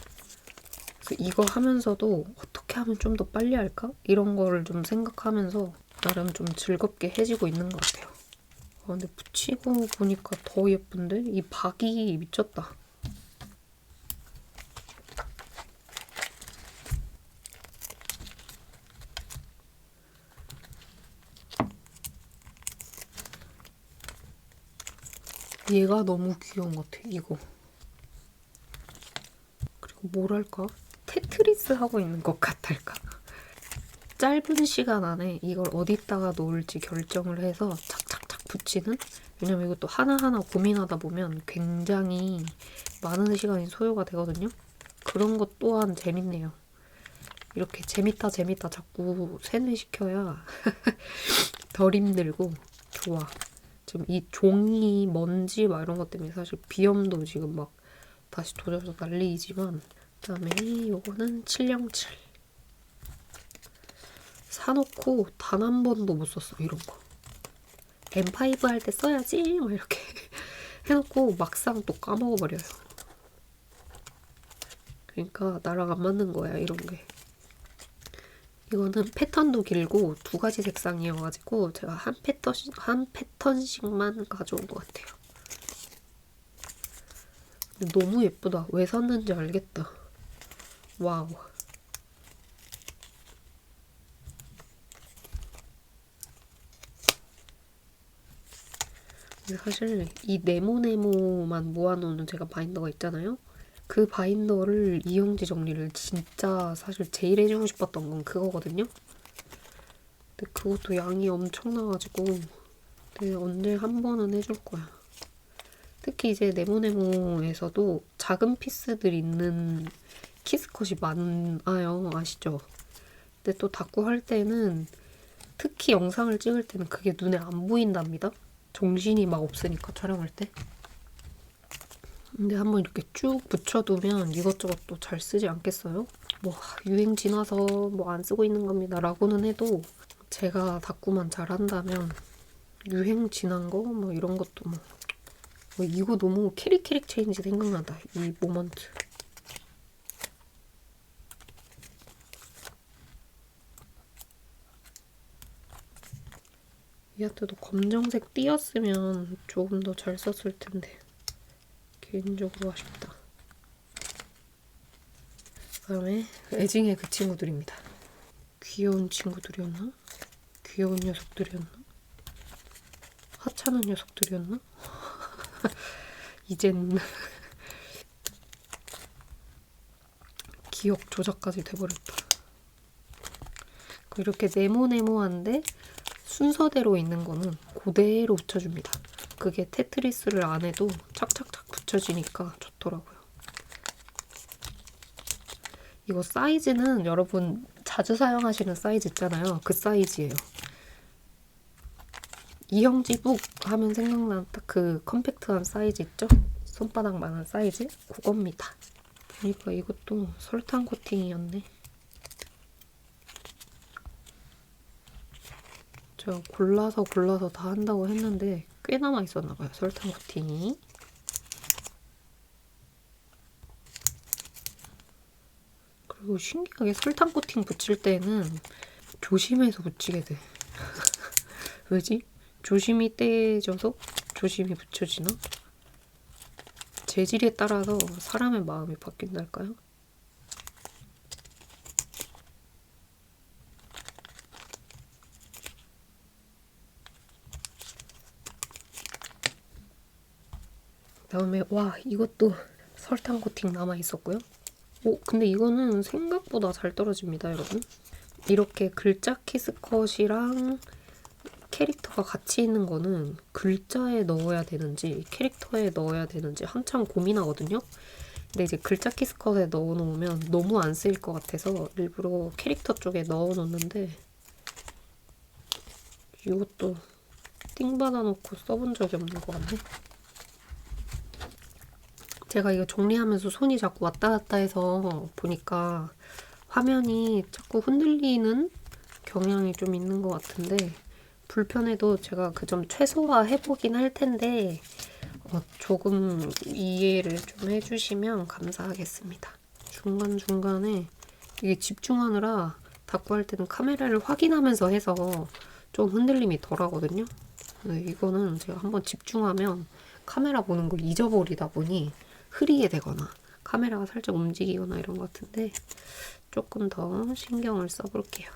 그래서 이거 하면서도 어떻게 하면 좀 더 빨리 할까? 이런 거를 좀 생각하면서 나름 좀 즐겁게 해지고 있는 것 같아요. 근데 붙이고 보니까 더 예쁜데? 이 박이 미쳤다. 얘가 너무 귀여운 것 같아, 이거. 그리고 뭐랄까? 테트리스 하고 있는 것 같달까? 짧은 시간 안에 이걸 어디다가 놓을지 결정을 해서 착착착 붙이는? 왜냐면 이것도 하나하나 고민하다 보면 굉장히 많은 시간이 소요가 되거든요? 그런 것 또한 재밌네요. 이렇게 재밌다 자꾸 세뇌시켜야 덜 힘들고 좋아. 지금 이 종이 먼지 막 이런 것 때문에 사실 비염도 지금 막 다시 도져서 난리이지만 그다음에 요거는 707 사놓고 단 한 번도 못 썼어. 이런 거 M5 할 때 써야지 막 이렇게 해놓고 막상 또 까먹어버려요. 그러니까 나랑 안 맞는 거야 이런 게. 이거는 패턴도 길고 두 가지 색상이어가지고 제가 한 패턴씩만 가져온 것 같아요. 근데 너무 예쁘다. 왜 샀는지 알겠다. 와우. 근데 사실 이 네모네모만 모아놓는 제가 바인더가 있잖아요. 그 바인더를 이영지 정리를 진짜 사실 제일 해주고 싶었던 건 그거거든요. 근데 그것도 양이 엄청나가지고 근데 언제 한 번은 해줄 거야. 특히 이제 네모네모에서도 작은 피스들 있는 키스컷이 많아요. 아시죠? 근데 또 다꾸 할 때는 특히 영상을 찍을 때는 그게 눈에 안 보인답니다. 정신이 막 없으니까 촬영할 때. 근데 한번 이렇게 쭉 붙여두면 이것저것 또 잘 쓰지 않겠어요? 뭐 유행 지나서 뭐 안 쓰고 있는 겁니다 라고는 해도 제가 다꾸만 잘한다면 유행 지난 거 뭐 이런 것도 이거 너무 캐릭 체인지 생각난다. 이 모먼트. 얘한테도 검정색 띄었으면 조금 더 잘 썼을 텐데 개인적으로 아쉽다. 그다음에 애증의 그 친구들입니다. 귀여운 친구들이었나? 귀여운 녀석들이었나? 하찮은 녀석들이었나? 이젠 기억 조작까지 돼버렸다. 이렇게 네모네모한데 순서대로 있는 거는 그대로 붙여줍니다. 그게 테트리스를 안 해도 착착착 붙여지니까 좋더라고요. 이거 사이즈는 여러분 자주 사용하시는 사이즈 있잖아요. 그 사이즈예요. 이형지북 하면 생각나는 딱 그 컴팩트한 사이즈 있죠? 손바닥만한 사이즈? 그겁니다. 보니까 이것도 설탕 코팅이었네. 제가 골라서 다 한다고 했는데 꽤 남아 있었나봐요. 설탕 코팅이. 그리고 신기하게 설탕 코팅 붙일 때는 조심해서 붙이게 돼. 왜지? 조심히 떼져서 조심히 붙여지나? 재질에 따라서 사람의 마음이 바뀐달까요? 그다음에 와 이것도 설탕 코팅 남아 있었고요. 오 근데 이거는 생각보다 잘 떨어집니다, 여러분. 이렇게 글자 키스컷이랑 캐릭터가 같이 있는 거는 글자에 넣어야 되는지 캐릭터에 넣어야 되는지 한참 고민하거든요. 근데 이제 글자 키스컷에 넣어놓으면 너무 안 쓰일 것 같아서 일부러 캐릭터 쪽에 넣어놓는데 이것도 띵 받아놓고 써본 적이 없는 것 같네. 제가 이거 정리하면서 손이 자꾸 왔다 갔다 해서 보니까 화면이 자꾸 흔들리는 경향이 좀 있는 것 같은데 불편해도 제가 그 점 최소화해보긴 할 텐데 조금 이해를 좀 해주시면 감사하겠습니다. 중간중간에 이게 집중하느라 닦고 할 때는 카메라를 확인하면서 해서 좀 흔들림이 덜하거든요. 이거는 제가 한번 집중하면 카메라 보는 걸 잊어버리다 보니 흐리게 되거나 카메라가 살짝 움직이거나 이런 것 같은데 조금 더 신경을 써볼게요.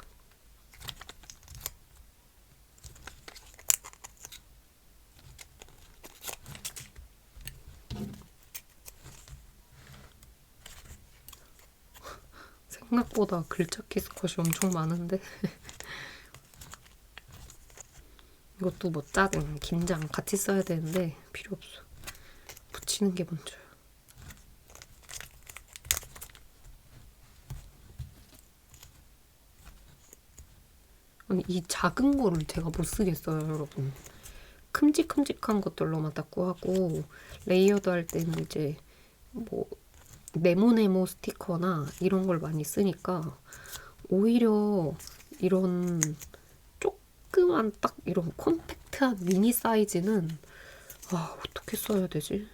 생각보다 글자 키스컷이 엄청 많은데 이것도 뭐 짜증, 긴장 같이 써야 되는데 필요 없어. 붙이는 게 먼저야. 아니 이 작은 거를 제가 못 쓰겠어요, 여러분. 큼직큼직한 것들로만 닦고 하고 레이어드 할 때는 이제 뭐 네모네모 스티커나 이런 걸 많이 쓰니까 오히려 이런 조그만 딱 이런 콤팩트한 미니 사이즈는 어떻게 써야 되지?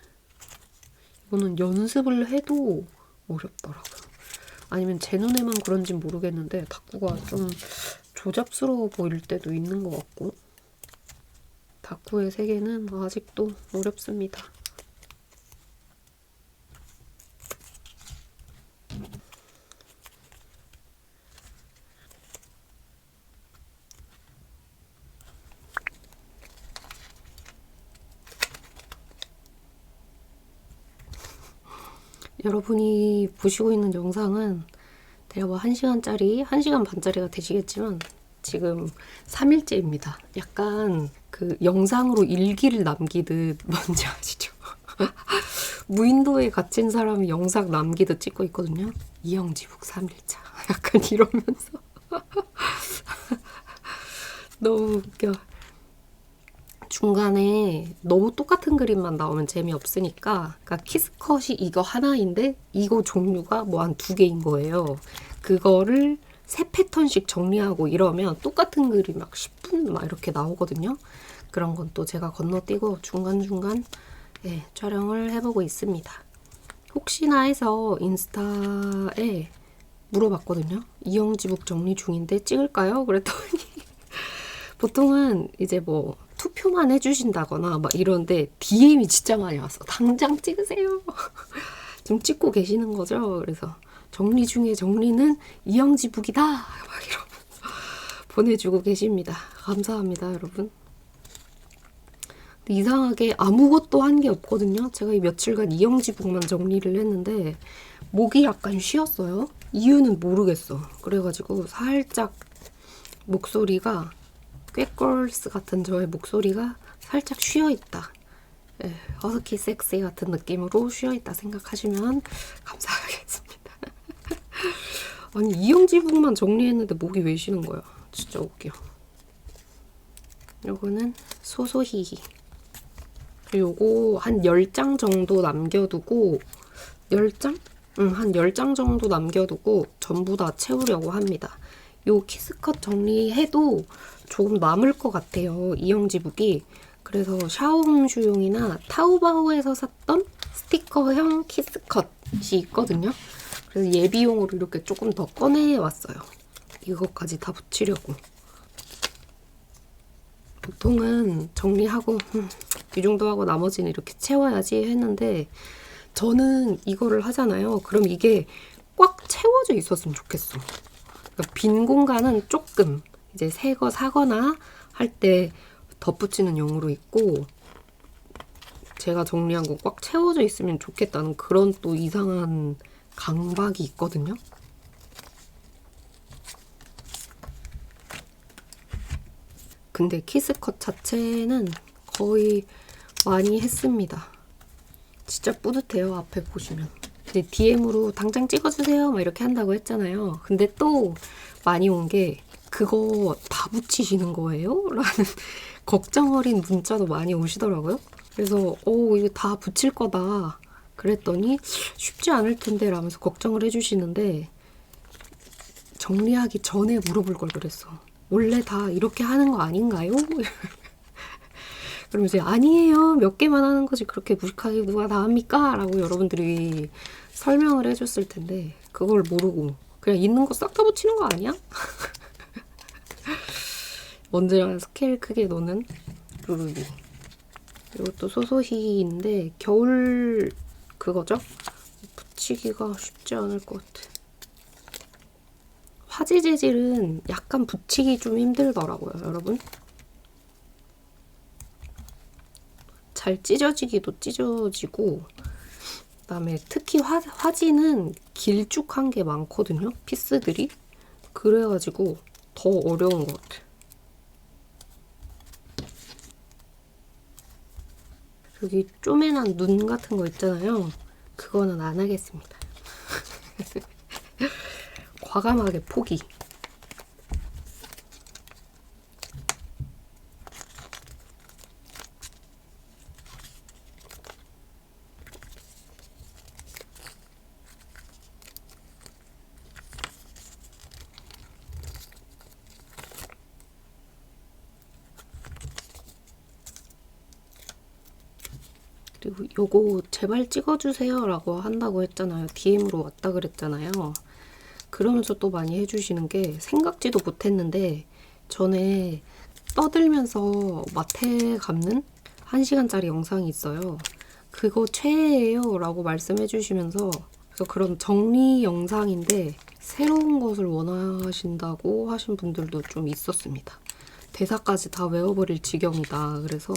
이거는 연습을 해도 어렵더라고요. 아니면 제 눈에만 그런진 모르겠는데 다꾸가 좀 조잡스러워 보일 때도 있는 것 같고 다꾸의 세계는 아직도 어렵습니다. 여러분이 보시고 있는 영상은 대략 뭐 1시간짜리, 1시간 반짜리가 되시겠지만 지금 3일째입니다. 약간 그 영상으로 일기를 남기듯 뭔지 아시죠? 무인도에 갇힌 사람이 영상 남기듯 찍고 있거든요. 이영지북 3일차. 약간 이러면서 너무 웃겨. 중간에 너무 똑같은 그림만 나오면 재미없으니까 그러니까 키스컷이 이거 하나인데 이거 종류가 뭐 한 2개인 거예요. 그거를 3패턴씩 정리하고 이러면 똑같은 그림 막 10분 막 이렇게 나오거든요. 그런 건 또 제가 건너뛰고 중간중간 촬영을 해보고 있습니다. 혹시나 해서 인스타에 물어봤거든요. 이영지북 정리 중인데 찍을까요? 그랬더니 보통은 이제 뭐 투표만 해주신다거나 막 이런데 DM이 진짜 많이 왔어. 당장 찍으세요. 지금 찍고 계시는 거죠. 그래서 정리 중에 정리는 이영지북이다. 막 이러면서 보내주고 계십니다. 감사합니다, 여러분. 근데 이상하게 아무것도 한 게 없거든요. 제가 이 며칠간 이영지북만 정리를 했는데 목이 약간 쉬었어요. 이유는 모르겠어. 그래가지고 살짝 목소리가 꾀걸스 같은 저의 목소리가 살짝 쉬어있다. 허스키 섹시 같은 느낌으로 쉬어있다 생각하시면 감사하겠습니다. 아니 이영지북만 정리했는데 목이 왜 쉬는 거야. 진짜 웃겨. 요거는 소소히히. 요거 한 10장 정도 남겨두고 10장? 한 10장 정도 남겨두고 전부 다 채우려고 합니다. 요 키스컷 정리해도 조금 남을 것 같아요. 이영지북이. 그래서 샤오홍슈용이나 타오바오에서 샀던 스티커형 키스컷이 있거든요. 그래서 예비용으로 이렇게 조금 더 꺼내왔어요. 이것까지 다 붙이려고. 보통은 정리하고 이 정도 하고 나머지는 이렇게 채워야지 했는데 저는 이거를 하잖아요. 그럼 이게 꽉 채워져 있었으면 좋겠어. 그러니까 빈 공간은 조금 이제 새 거 사거나 할 때 덧붙이는 용으로 있고 제가 정리한 거 꽉 채워져 있으면 좋겠다는 그런 또 이상한 강박이 있거든요. 근데 키스컷 자체는 거의 많이 했습니다. 진짜 뿌듯해요. 앞에 보시면. 근데 DM으로 당장 찍어주세요 막 이렇게 한다고 했잖아요. 근데 또 많이 온 게 그거 다 붙이시는 거예요? 라는 걱정 어린 문자도 많이 오시더라고요. 그래서 이거 다 붙일 거다 그랬더니 쉽지 않을 텐데 라면서 걱정을 해주시는데 정리하기 전에 물어볼 걸 그랬어. 원래 다 이렇게 하는 거 아닌가요? 그러면서 아니에요. 몇 개만 하는 거지 그렇게 무식하게 누가 다 합니까? 라고 여러분들이 설명을 해줬을 텐데 그걸 모르고 그냥 있는 거 싹 다 붙이는 거 아니야? 먼지랑 스케일 크게 노는 루루비. 이것도 소소히인데 겨울 그거죠? 붙이기가 쉽지 않을 것 같아. 화지 재질은 약간 붙이기 좀 힘들더라고요, 여러분. 잘 찢어지기도 찢어지고 그다음에 특히 화지는 길쭉한 게 많거든요, 피스들이. 그래가지고 더 어려운 것 같아. 여기 쪼매난 눈 같은 거 있잖아요. 그거는 안 하겠습니다. 과감하게 포기. 그리고 요거 제발 찍어주세요 라고 한다고 했잖아요. DM으로 왔다 그랬잖아요. 그러면서 또 많이 해주시는 게 생각지도 못했는데 전에 떠들면서 마테 감는 1시간짜리 영상이 있어요. 그거 최애예요 라고 말씀해 주시면서 그래서 그런 정리 영상인데 새로운 것을 원하신다고 하신 분들도 좀 있었습니다. 대사까지 다 외워버릴 지경이다. 그래서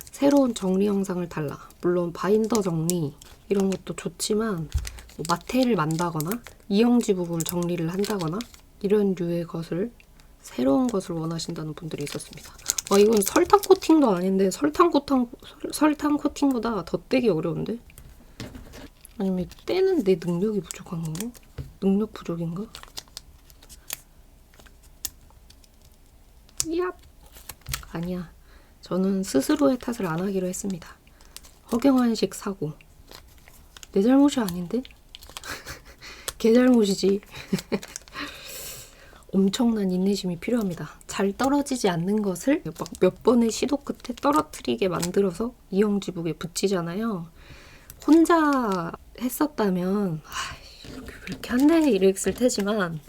새로운 정리 영상을 달라. 물론 바인더 정리 이런 것도 좋지만 뭐 마테를 만다거나 이영지북을 정리를 한다거나 이런 류의 것을 새로운 것을 원하신다는 분들이 있었습니다. 이건 설탕 코팅도 아닌데 설탕 코팅보다 더 떼기 어려운데? 아니면 떼는 내 능력이 부족한 건가? 능력 부족인가? 얍! 아니야. 저는 스스로의 탓을 안 하기로 했습니다. 허경환식 사고. 내 잘못이 아닌데? 걔 잘못이지. 엄청난 인내심이 필요합니다. 잘 떨어지지 않는 것을 막 몇 번의 시도 끝에 떨어뜨리게 만들어서 이영지북에 붙이잖아요. 혼자 했었다면 왜 이렇게 한대 이랬을 테지만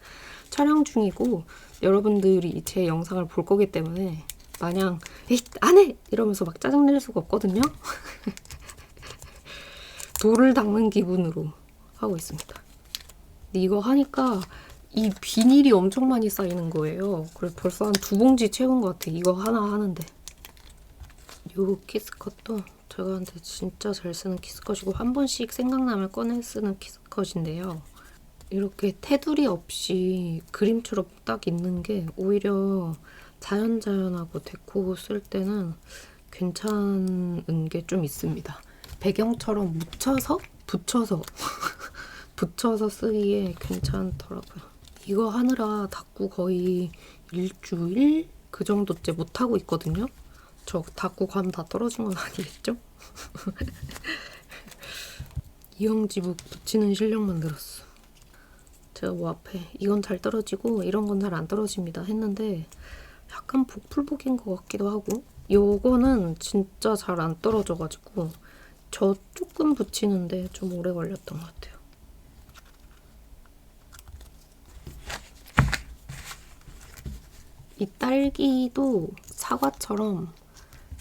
촬영 중이고 여러분들이 제 영상을 볼 거기 때문에 마냥 에이 안 해! 이러면서 막 짜증낼 수가 없거든요. 돌을 닦는 기분으로 하고 있습니다. 근데 이거 하니까 이 비닐이 엄청 많이 쌓이는 거예요. 그래서 벌써 한 2봉지 채운 것 같아. 이거 하나 하는데. 요 키스컷도 제가한테 진짜 잘 쓰는 키스컷이고 한 번씩 생각나면 꺼내 쓰는 키스컷인데요. 이렇게 테두리 없이 그림처럼 딱 있는 게 오히려 자연자연하고 데코 쓸 때는 괜찮은 게 좀 있습니다. 배경처럼 묻혀서 붙여서 쓰기에 괜찮더라고요. 이거 하느라 닦고 거의 일주일 그 정도째 못하고 있거든요. 저 닦고 감 다 떨어진 건 아니겠죠? 이영지북 붙이는 실력만 늘었어. 제가 뭐 앞에 이건 잘 떨어지고 이런 건 잘 안 떨어집니다 했는데 약간 복불복인 것 같기도 하고 요거는 진짜 잘 안 떨어져가지고 저 조금 붙이는데 좀 오래 걸렸던 것 같아요. 이 딸기도 사과처럼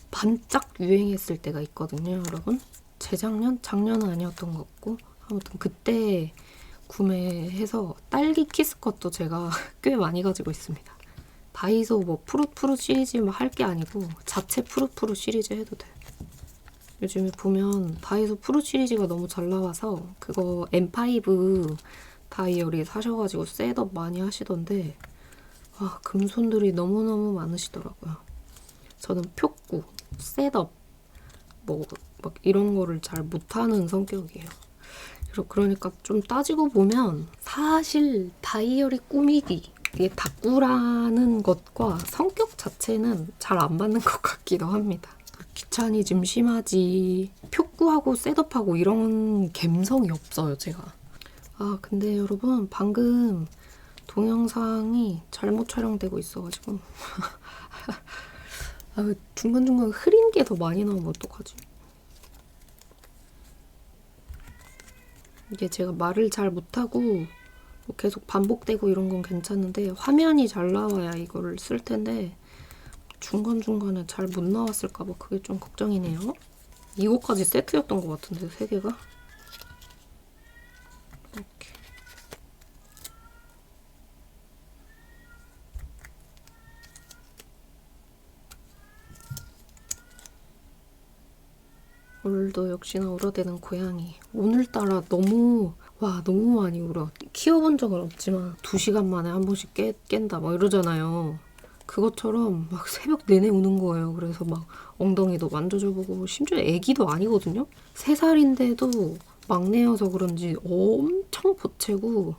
반짝 유행했을 때가 있거든요, 여러분. 재작년? 작년은 아니었던 것 같고 아무튼 그때 구매해서 딸기 키스컷도 제가 꽤 많이 가지고 있습니다. 다이소 뭐 푸릇푸릇 시리즈 막 할 게 아니고 자체 푸릇푸릇 시리즈 해도 돼. 요즘에 보면 다이소 프로 시리즈가 너무 잘 나와서 그거 M5 다이어리 사셔가지고 셋업 많이 하시던데 아, 금손들이 너무너무 많으시더라고요. 저는 표구, 셋업 뭐 막 이런 거를 잘 못하는 성격이에요. 그러니까 좀 따지고 보면 사실 다이어리 꾸미기 이게 다꾸라는 것과 성격 자체는 잘 안 맞는 것 같기도 합니다. 귀차니즘 심하지 표구하고 셋업하고 이런 감성이 없어요 제가. 아 근데 여러분 방금 동영상이 잘못 촬영되고 있어가지고 아, 중간중간 흐린 게 더 많이 나오면 어떡하지? 이게 제가 말을 잘 못하고 뭐 계속 반복되고 이런 건 괜찮은데 화면이 잘 나와야 이거를 쓸 텐데 중간중간에 잘 못 나왔을까 봐 그게 좀 걱정이네요. 이거까지 세트였던 것 같은데 3개가? 이렇게. 오늘도 역시나 울어대는 고양이. 오늘따라 너무 많이 울어. 키워본 적은 없지만 2시간 만에 한 번씩 깬다 막 이러잖아요. 그것처럼 막 새벽 내내 우는 거예요. 그래서 막 엉덩이도 만져줘보고 심지어 애기도 아니거든요. 3살인데도 막내여서 그런지 엄청 보채고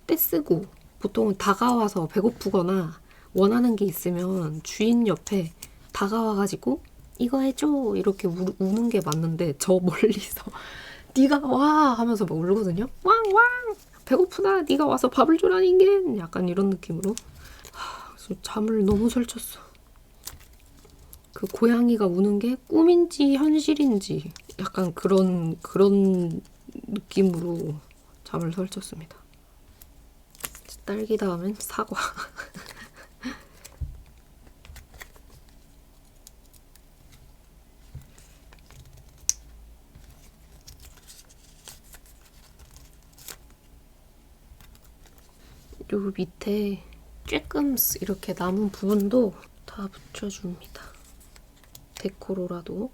떼쓰고 보통은 다가와서 배고프거나 원하는 게 있으면 주인 옆에 다가와가지고 이거 해줘 이렇게 우는 게 맞는데 저 멀리서 네가 와 하면서 막 울거든요. 왕왕 배고프다 네가 와서 밥을 주라니겐 약간 이런 느낌으로 잠을 너무 설쳤어. 그 고양이가 우는 게 꿈인지 현실인지 약간 그런 느낌으로 잠을 설쳤습니다. 딸기 다음엔 사과. 요 밑에 조금 이렇게 남은 부분도 다 붙여줍니다. 데코로라도.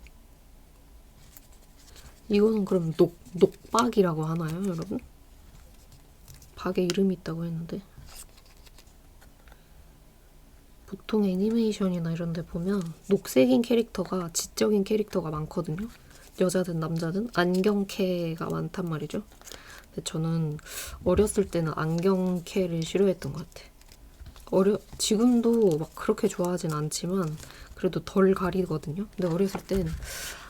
이거는 그럼 녹박이라고 하나요, 여러분? 박에 이름이 있다고 했는데 보통 애니메이션이나 이런 데 보면 녹색인 캐릭터가 지적인 캐릭터가 많거든요. 여자든 남자든 안경캐가 많단 말이죠. 근데 저는 어렸을 때는 안경캐를 싫어했던 것 같아. 지금도 막 그렇게 좋아하진 않지만 그래도 덜 가리거든요. 근데 어렸을 땐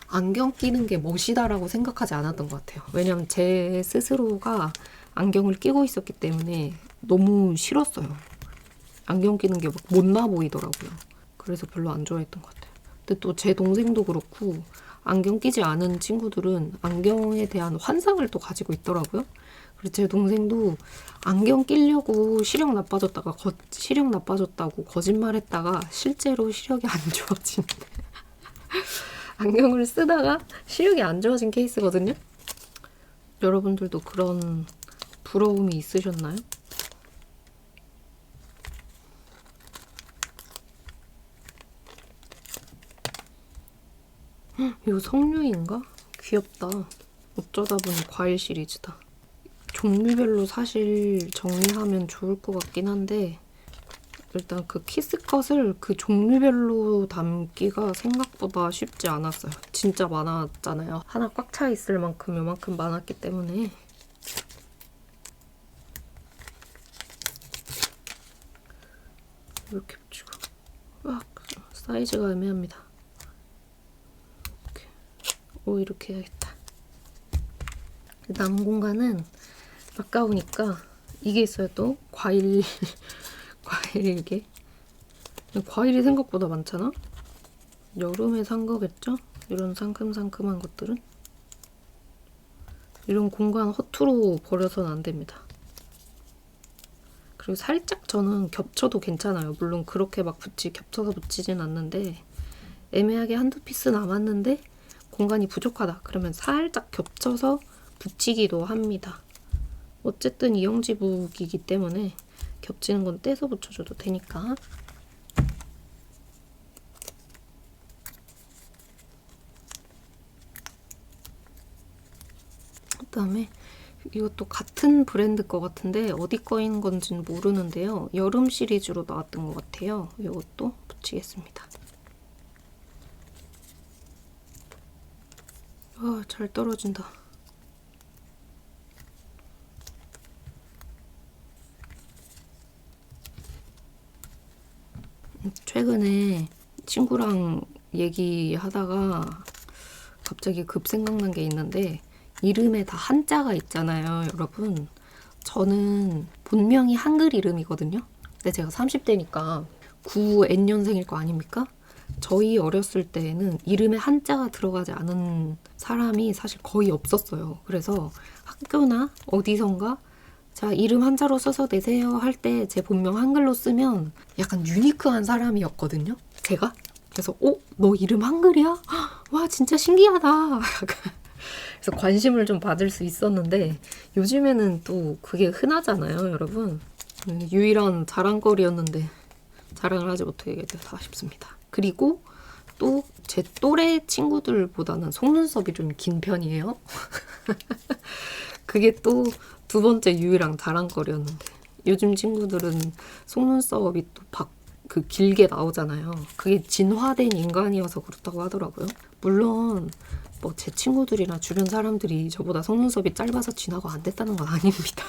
안경 끼는 게 멋이다라고 생각하지 않았던 것 같아요. 왜냐면 제 스스로가 안경을 끼고 있었기 때문에 너무 싫었어요. 안경 끼는 게 막 못나 보이더라고요. 그래서 별로 안 좋아했던 것 같아요. 근데 또 제 동생도 그렇고 안경 끼지 않은 친구들은 안경에 대한 환상을 또 가지고 있더라고요. 그래서 제 동생도 안경 끼려고 시력 나빠졌다고 거짓말했다가 실제로 시력이 안 좋아지는데 안경을 쓰다가 시력이 안 좋아진 케이스거든요. 여러분들도 그런 부러움이 있으셨나요? 이거 석류인가? 귀엽다. 어쩌다 보니 과일 시리즈다. 종류별로 사실 정리하면 좋을 것 같긴 한데 일단 그 키스컷을 그 종류별로 담기가 생각보다 쉽지 않았어요. 진짜 많았잖아요. 하나 꽉 차 있을 만큼 요만큼 많았기 때문에 이렇게 붙이고 사이즈가 애매합니다. 이렇게 해야겠다. 남은 공간은 아까우니까 이게 있어요. 또 과일 이게 과일이 생각보다 많잖아. 여름에 산 거겠죠? 이런 상큼상큼한 것들은 이런 공간 허투루 버려서는 안 됩니다. 그리고 살짝 저는 겹쳐도 괜찮아요. 물론 그렇게 막 겹쳐서 붙이진 않는데 애매하게 한두 피스 남았는데 공간이 부족하다. 그러면 살짝 겹쳐서 붙이기도 합니다. 어쨌든 이영지북이기 때문에 겹치는 건 떼서 붙여줘도 되니까. 그다음에 이것도 같은 브랜드 거 같은데 어디 거인 건지는 모르는데요. 여름 시리즈로 나왔던 것 같아요. 이것도 붙이겠습니다. 아, 잘 떨어진다. 최근에 친구랑 얘기하다가 갑자기 급 생각난 게 있는데 이름에 다 한자가 있잖아요, 여러분. 저는 본명이 한글 이름이거든요. 근데 제가 30대니까 9N년생일 거 아닙니까? 저희 어렸을 때에는 이름에 한자가 들어가지 않은 사람이 사실 거의 없었어요. 그래서 학교나 어디선가 자, 이름 한자로 써서 내세요 할 때 제 본명 한글로 쓰면 약간 유니크한 사람이었거든요. 제가. 그래서 너 이름 한글이야? 와, 진짜 신기하다. 약간 그래서 관심을 좀 받을 수 있었는데 요즘에는 또 그게 흔하잖아요, 여러분. 유일한 자랑거리였는데 자랑을 하지 못하게 됐다 싶습니다. 그리고 또 제 또래 친구들보다는 속눈썹이 좀 긴 편이에요. 그게 또 두 번째 유일한 자랑거리였는데 요즘 친구들은 속눈썹이 또 그 길게 나오잖아요. 그게 진화된 인간이어서 그렇다고 하더라고요. 물론 뭐 제 친구들이나 주변 사람들이 저보다 속눈썹이 짧아서 진화가 안 됐다는 건 아닙니다.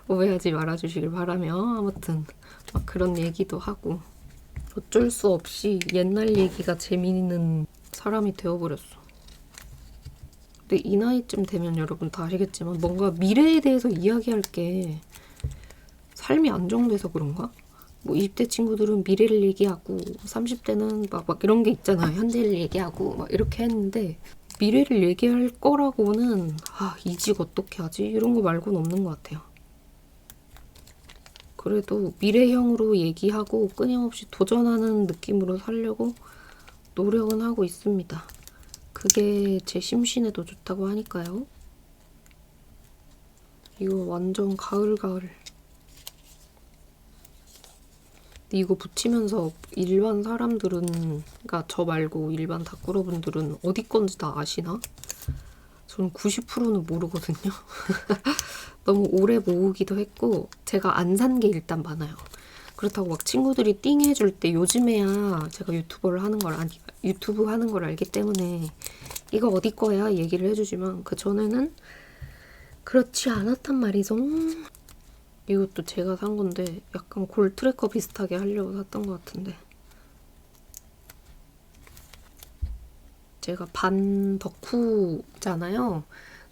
오해하지 말아주시길 바라며 아무튼 막 그런 얘기도 하고 어쩔 수 없이 옛날 얘기가 재미있는 사람이 되어버렸어. 근데 이 나이쯤 되면 여러분 다 아시겠지만 뭔가 미래에 대해서 이야기할 게 삶이 안정돼서 그런가? 뭐 20대 친구들은 미래를 얘기하고 30대는 막 이런 게 있잖아요. 현재를 얘기하고 막 이렇게 했는데 미래를 얘기할 거라고는 이직 어떻게 하지? 이런 거 말고는 없는 것 같아요. 그래도 미래형으로 얘기하고 끊임없이 도전하는 느낌으로 살려고 노력은 하고 있습니다. 그게 제 심신에도 좋다고 하니까요. 이거 완전 가을. 근데 이거 붙이면서 일반 사람들은, 그러니까 저 말고 일반 다꾸러분들은 어디 건지 다 아시나? 저는 90%는 모르거든요. 너무 오래 모으기도 했고 제가 안 산 게 일단 많아요. 그렇다고 막 친구들이 띵 해줄 때 요즘에야 제가 유튜브 하는 걸 알기 때문에 이거 어디 거야 얘기를 해주지만 그 전에는 그렇지 않았단 말이죠. 이것도 제가 산 건데 약간 골 트래커 비슷하게 하려고 샀던 것 같은데 제가 반 덕후잖아요.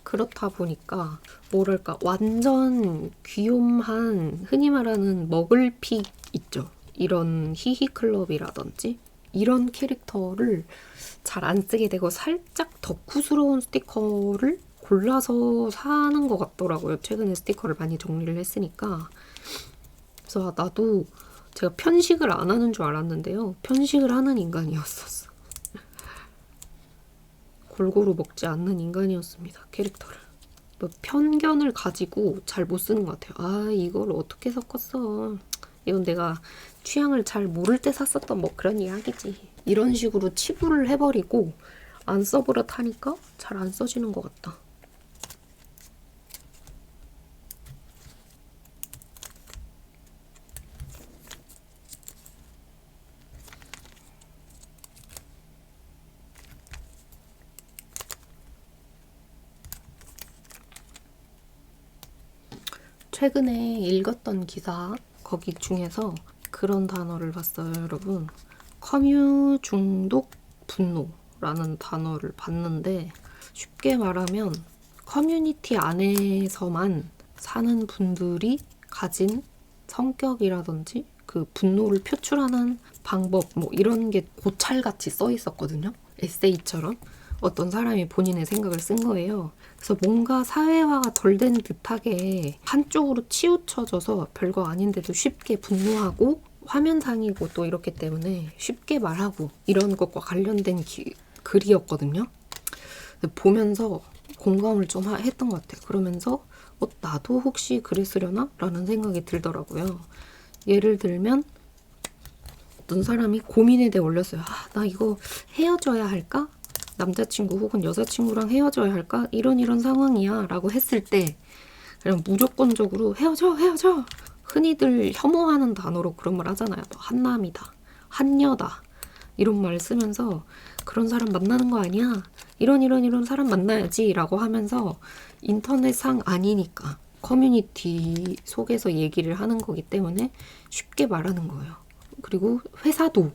그렇다 보니까 뭐랄까 완전 귀욤한 흔히 말하는 먹을픽 있죠. 이런 히히클럽이라든지 이런 캐릭터를 잘 안 쓰게 되고 살짝 덕후스러운 스티커를 골라서 사는 것 같더라고요. 최근에 스티커를 많이 정리를 했으니까. 그래서 나도 제가 편식을 안 하는 줄 알았는데요. 편식을 하는 인간이었었어. 골고루 먹지 않는 인간이었습니다. 캐릭터를. 뭐 편견을 가지고 잘 못 쓰는 것 같아요. 이걸 어떻게 섞었어. 이건 내가 취향을 잘 모를 때 샀었던 뭐 그런 이야기지. 이런 식으로 치부를 해버리고 안 써버릇 하니까 잘 안 써지는 것 같다. 최근에 읽었던 기사 거기 중에서 그런 단어를 봤어요, 여러분. 커뮤 중독 분노라는 단어를 봤는데 쉽게 말하면 커뮤니티 안에서만 사는 분들이 가진 성격이라든지 그 분노를 표출하는 방법 뭐 이런 게 고찰같이 써 있었거든요. 에세이처럼. 어떤 사람이 본인의 생각을 쓴 거예요. 그래서 뭔가 사회화가 덜 된 듯하게 한쪽으로 치우쳐져서 별거 아닌데도 쉽게 분노하고 화면상이고 또 이렇기 때문에 쉽게 말하고 이런 것과 관련된 글이었거든요. 보면서 공감을 좀 했던 것 같아요. 그러면서 나도 혹시 그랬으려나? 라는 생각이 들더라고요. 예를 들면 어떤 사람이 고민에 대해 올렸어요. 나 이거 헤어져야 할까? 남자친구 혹은 여자친구랑 헤어져야 할까? 이런 상황이야 라고 했을 때 그냥 무조건적으로 헤어져. 흔히들 혐오하는 단어로 그런 말 하잖아요. 뭐 한남이다, 한여다 이런 말 쓰면서 그런 사람 만나는 거 아니야? 이런 사람 만나야지 라고 하면서 인터넷상 아니니까 커뮤니티 속에서 얘기를 하는 거기 때문에 쉽게 말하는 거예요. 그리고 회사도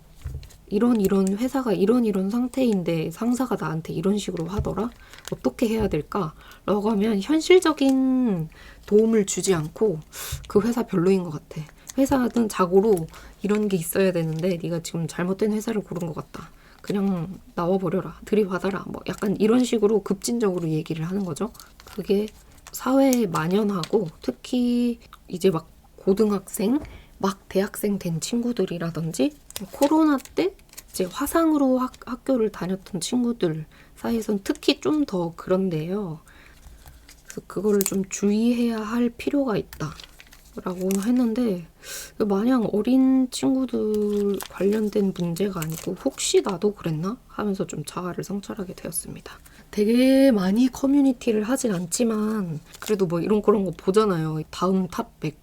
이런 회사가 이런 상태인데 상사가 나한테 이런 식으로 하더라? 어떻게 해야 될까? 라고 하면 현실적인 도움을 주지 않고 그 회사 별로인 것 같아. 회사는 자고로 이런 게 있어야 되는데 네가 지금 잘못된 회사를 고른 것 같다. 그냥 나와버려라. 들이받아라. 뭐 약간 이런 식으로 급진적으로 얘기를 하는 거죠. 그게 사회에 만연하고 특히 이제 막 고등학생, 막 대학생 된 친구들이라든지 코로나 때 이제 화상으로 학교를 다녔던 친구들 사이에선 특히 좀 더 그런데요. 그래서 그거를 좀 주의해야 할 필요가 있다. 라고 했는데 마냥 어린 친구들 관련된 문제가 아니고 혹시 나도 그랬나? 하면서 좀 자아를 성찰하게 되었습니다. 되게 많이 커뮤니티를 하진 않지만 그래도 뭐 이런 그런 거 보잖아요. 다음 탑100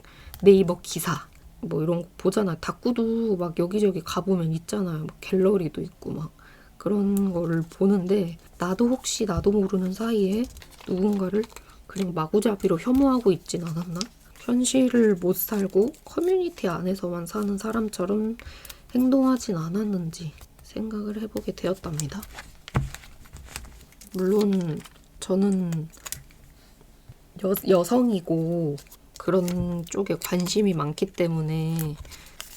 네이버 기사 뭐 이런 거 보잖아. 다꾸도 막 여기저기 가보면 있잖아요. 막 갤러리도 있고 막 그런 거를 보는데 나도 혹시 나도 모르는 사이에 누군가를 그냥 마구잡이로 혐오하고 있진 않았나? 현실을 못 살고 커뮤니티 안에서만 사는 사람처럼 행동하진 않았는지 생각을 해보게 되었답니다. 물론 저는 여성이고 그런 쪽에 관심이 많기 때문에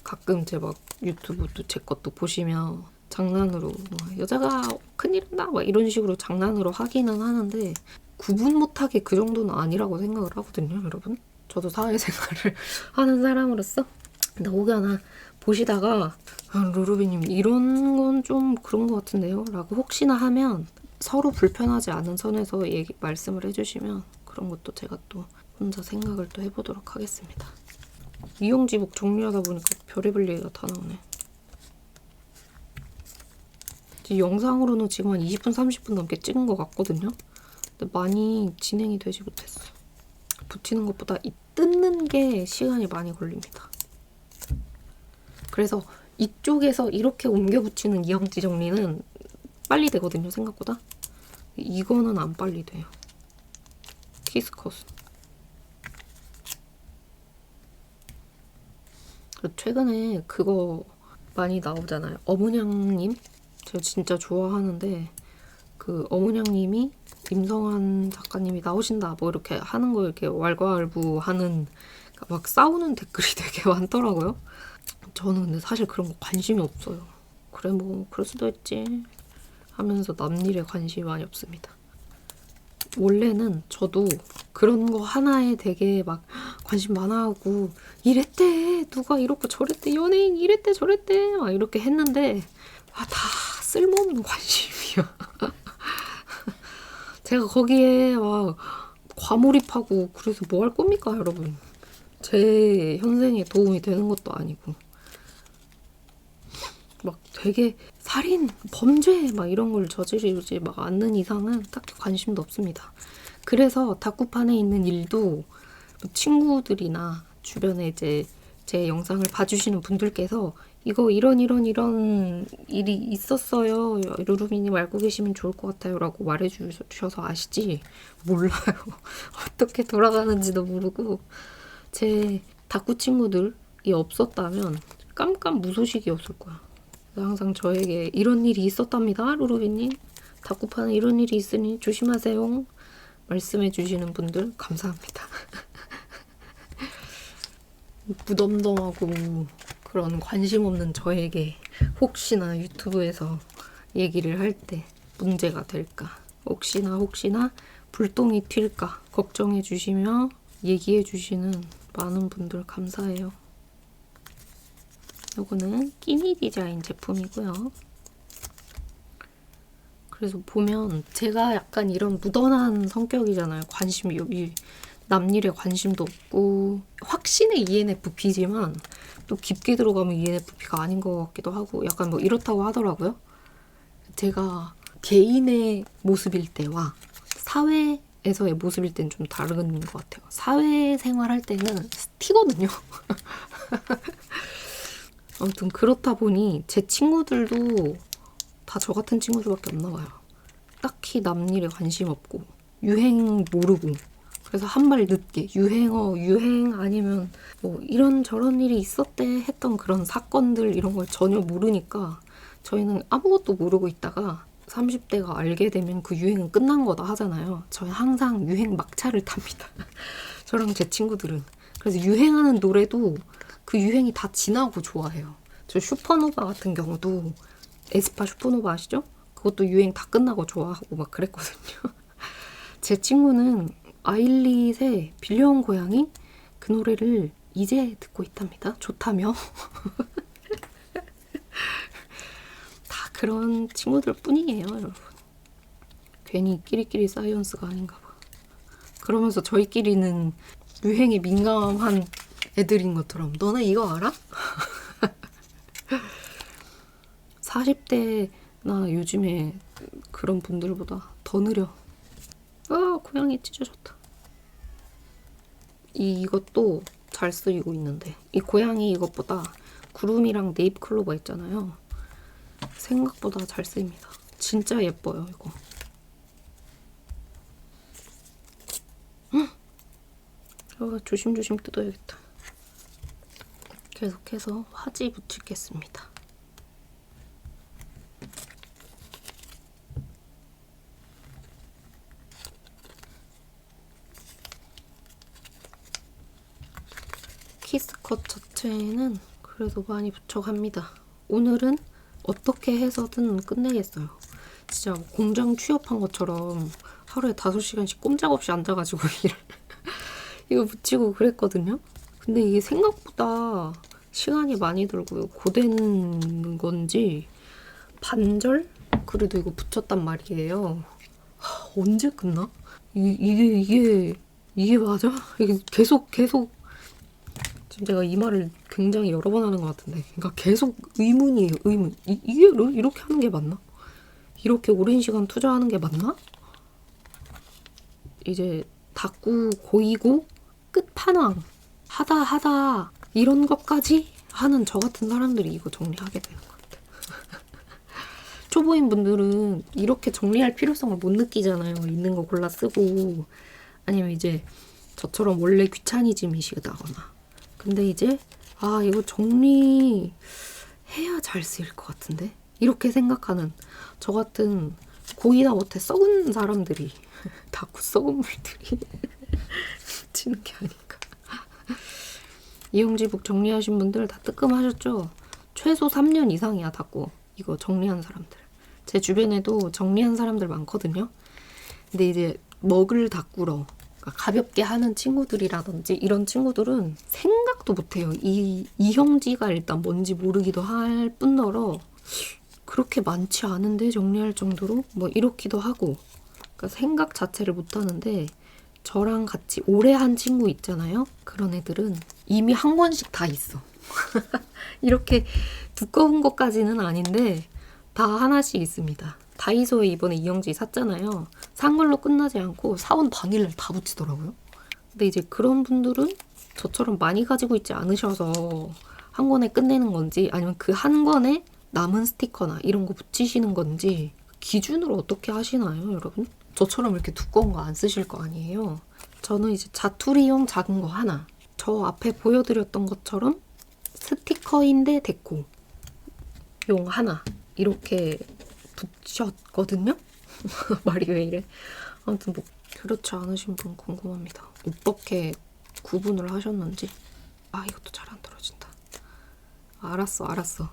가끔 제 막 유튜브도 제 것도 보시면 장난으로 막 여자가 큰일이다 막 이런 식으로 장난으로 하기는 하는데 구분 못하게 그 정도는 아니라고 생각을 하거든요, 여러분. 저도 사회생활을 하는 사람으로서. 근데 혹여나 보시다가 루루비님 이런 건 좀 그런 것 같은데요? 라고 혹시나 하면 서로 불편하지 않은 선에서 말씀을 해주시면 그런 것도 제가 또 혼자 생각을 또 해보도록 하겠습니다. 이용지복 정리하다 보니까 별의별 얘기가 다 나오네. 영상으로는 지금 한 20분, 30분 넘게 찍은 것 같거든요. 근데 많이 진행이 되지 못했어. 붙이는 것보다 이 뜯는 게 시간이 많이 걸립니다. 그래서 이쪽에서 이렇게 옮겨 붙이는 이영지 정리는 빨리 되거든요, 생각보다. 이거는 안 빨리 돼요. 키스컷. 최근에 그거 많이 나오잖아요. 어문양님? 제가 진짜 좋아하는데 그 어문양님이 임성한 작가님이 나오신다 뭐 이렇게 하는 거 이렇게 왈가왈부하는 막 싸우는 댓글이 되게 많더라고요. 저는 근데 사실 그런 거 관심이 없어요. 그래 뭐 그럴 수도 있지 하면서 남일에 관심이 많이 없습니다. 원래는 저도 그런 거 하나에 되게 막 관심 많아하고 이랬대 누가 이렇고 저랬대 연예인 이랬대 저랬대 막 이렇게 했는데 다 쓸모없는 관심이야. 제가 거기에 막 과몰입하고 그래서 뭐 할 겁니까 여러분. 제 현생에 도움이 되는 것도 아니고 막 되게 살인, 범죄 막 이런 걸 저지르지 막 않는 이상은 딱히 관심도 없습니다. 그래서 다쿠판에 있는 일도 친구들이나 주변에 이제 제 영상을 봐주시는 분들께서 이거 이런 일이 있었어요. 루루미님 알고 계시면 좋을 것 같아요. 라고 말해주셔서 아시지? 몰라요. 어떻게 돌아가는지도 모르고 제 다쿠 친구들이 없었다면 깜깜 무소식이었을 거야. 항상 저에게 이런 일이 있었답니다. 루루비님. 다쿠판에 이런 일이 있으니 조심하세요. 말씀해 주시는 분들 감사합니다. 무덤덤하고 그런 관심 없는 저에게 혹시나 유튜브에서 얘기를 할 때 문제가 될까 혹시나 불똥이 튈까 걱정해 주시며 얘기해 주시는 많은 분들 감사해요. 요거는 끼니 디자인 제품이고요. 그래서 보면 제가 약간 이런 무던한 성격이잖아요. 관심이 여기 남일에 관심도 없고 확신의 ENFP지만 또 깊게 들어가면 ENFP가 아닌 것 같기도 하고 약간 뭐 이렇다고 하더라고요. 제가 개인의 모습일 때와 사회에서의 모습일 때는 좀 다른 것 같아요. 사회생활 할 때는 티거든요. 아무튼 그렇다 보니 제 친구들도 다 저 같은 친구들밖에 없나 봐요. 딱히 남 일에 관심 없고 유행 모르고, 그래서 한 발 늦게 유행 아니면 뭐 이런 저런 일이 있었대 했던 그런 사건들 이런 걸 전혀 모르니까 저희는 아무것도 모르고 있다가 30대가 알게 되면 그 유행은 끝난 거다 하잖아요. 저희 항상 유행 막차를 탑니다. 저랑 제 친구들은. 그래서 유행하는 노래도 그 유행이 다 지나고 좋아해요. 저 슈퍼노바 같은 경우도 에스파 슈퍼노바 아시죠? 그것도 유행 다 끝나고 좋아하고 막 그랬거든요. 제 친구는 아일릿의 빌려온 고양이 그 노래를 이제 듣고 있답니다. 좋다며. 다 그런 친구들 뿐이에요, 여러분. 괜히 끼리끼리 사이언스가 아닌가 봐. 그러면서 저희끼리는 유행에 민감한 애들인 것처럼 너네 이거 알아? 40대나 요즘에 그런 분들보다 더 느려. 아, 고양이 찢어졌다. 이것도 잘 쓰이고 있는데 이 고양이 이것보다 구름이랑 네잎클로버 있잖아요. 생각보다 잘 쓰입니다. 진짜 예뻐요, 이거. 조심조심 뜯어야겠다. 계속해서 화지 붙이겠습니다. 키스컷 자체는 그래도 많이 붙여갑니다. 오늘은 어떻게 해서든 끝내겠어요. 진짜 공장 취업한 것처럼 하루에 5시간씩 꼼짝없이 앉아가지고 이거 붙이고 그랬거든요. 근데 이게 생각보다 시간이 많이 들고요. 고된 건지 반절? 그래도 이거 붙였단 말이에요. 언제 끝나? 이게 맞아? 이게 계속 지금 제가 이 말을 굉장히 여러 번 하는 것 같은데, 그러니까 계속 의문이에요. 의문. 이게 이렇게 하는 게 맞나? 이렇게 오랜 시간 투자하는 게 맞나? 이제 닦고 고이고 끝판왕 하다 이런 것까지 하는 저 같은 사람들이 이거 정리하게 되는 것 같아요. 초보인 분들은 이렇게 정리할 필요성을 못 느끼잖아요. 있는 거 골라 쓰고, 아니면 이제 저처럼 원래 귀차니즘이시다거나. 근데 이제 이거 정리해야 잘 쓰일 것 같은데? 이렇게 생각하는 저 같은 고이다 못해 썩은 사람들이 닦고 썩은 물들이 치는 게 아닌가. 이용지북 정리하신 분들 다 뜨끔하셨죠? 최소 3년 이상이야, 닦고. 이거 정리한 사람들. 제 주변에도 정리한 사람들 많거든요. 근데 이제 먹을 닦으러 가볍게 하는 친구들이라든지 이런 친구들은 생각도 못해요. 이 이형지가 일단 뭔지 모르기도 할 뿐더러 그렇게 많지 않은데 정리할 정도로 뭐 이렇기도 하고, 그러니까 생각 자체를 못하는데, 저랑 같이 오래 한 친구 있잖아요. 그런 애들은 이미 한 권씩 다 있어. 이렇게 두꺼운 것까지는 아닌데 다 하나씩 있습니다. 다이소에 이번에 이영지 샀잖아요. 산 걸로 끝나지 않고 사온 당일날 다 붙이더라고요. 근데 이제 그런 분들은 저처럼 많이 가지고 있지 않으셔서 한 권에 끝내는 건지, 아니면 그 한 권에 남은 스티커나 이런 거 붙이시는 건지 기준으로 어떻게 하시나요, 여러분? 저처럼 이렇게 두꺼운 거 안 쓰실 거 아니에요. 저는 이제 자투리용 작은 거 하나, 저 앞에 보여드렸던 것처럼 스티커인데 데코 용 하나 이렇게 붙였거든요. 말이 왜 이래? 아무튼 뭐 그렇지 않으신 분 궁금합니다. 어떻게 구분을 하셨는지. 이것도 잘 안 떨어진다. 알았어.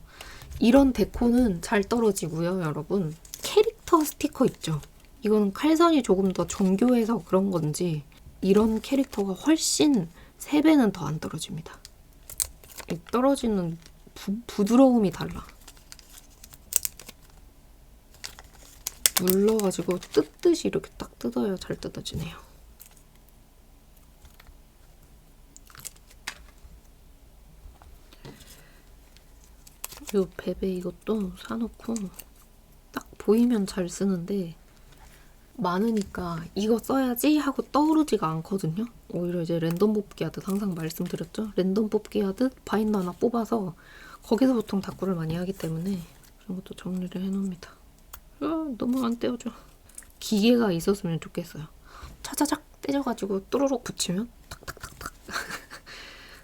이런 데코는 잘 떨어지고요, 여러분. 캐릭터 스티커 있죠? 이건 칼선이 조금 더 정교해서 그런 건지 이런 캐릭터가 훨씬 3배는 더 안 떨어집니다. 이 떨어지는 부드러움이 달라. 눌러가지고 뜯듯이 이렇게 딱 뜯어야 잘 뜯어지네요. 요 베베 이것도 사놓고 딱 보이면 잘 쓰는데 많으니까 이거 써야지 하고 떠오르지가 않거든요. 오히려 이제 랜덤 뽑기 하듯 항상 말씀드렸죠. 랜덤 뽑기 하듯 바인더 하나 뽑아서 거기서 보통 다꾸를 많이 하기 때문에 그런 것도 정리를 해놓습니다. 너무 안 떼어져. 기계가 있었으면 좋겠어요. 차자작 떼져가지고 또르륵 붙이면 탁탁탁탁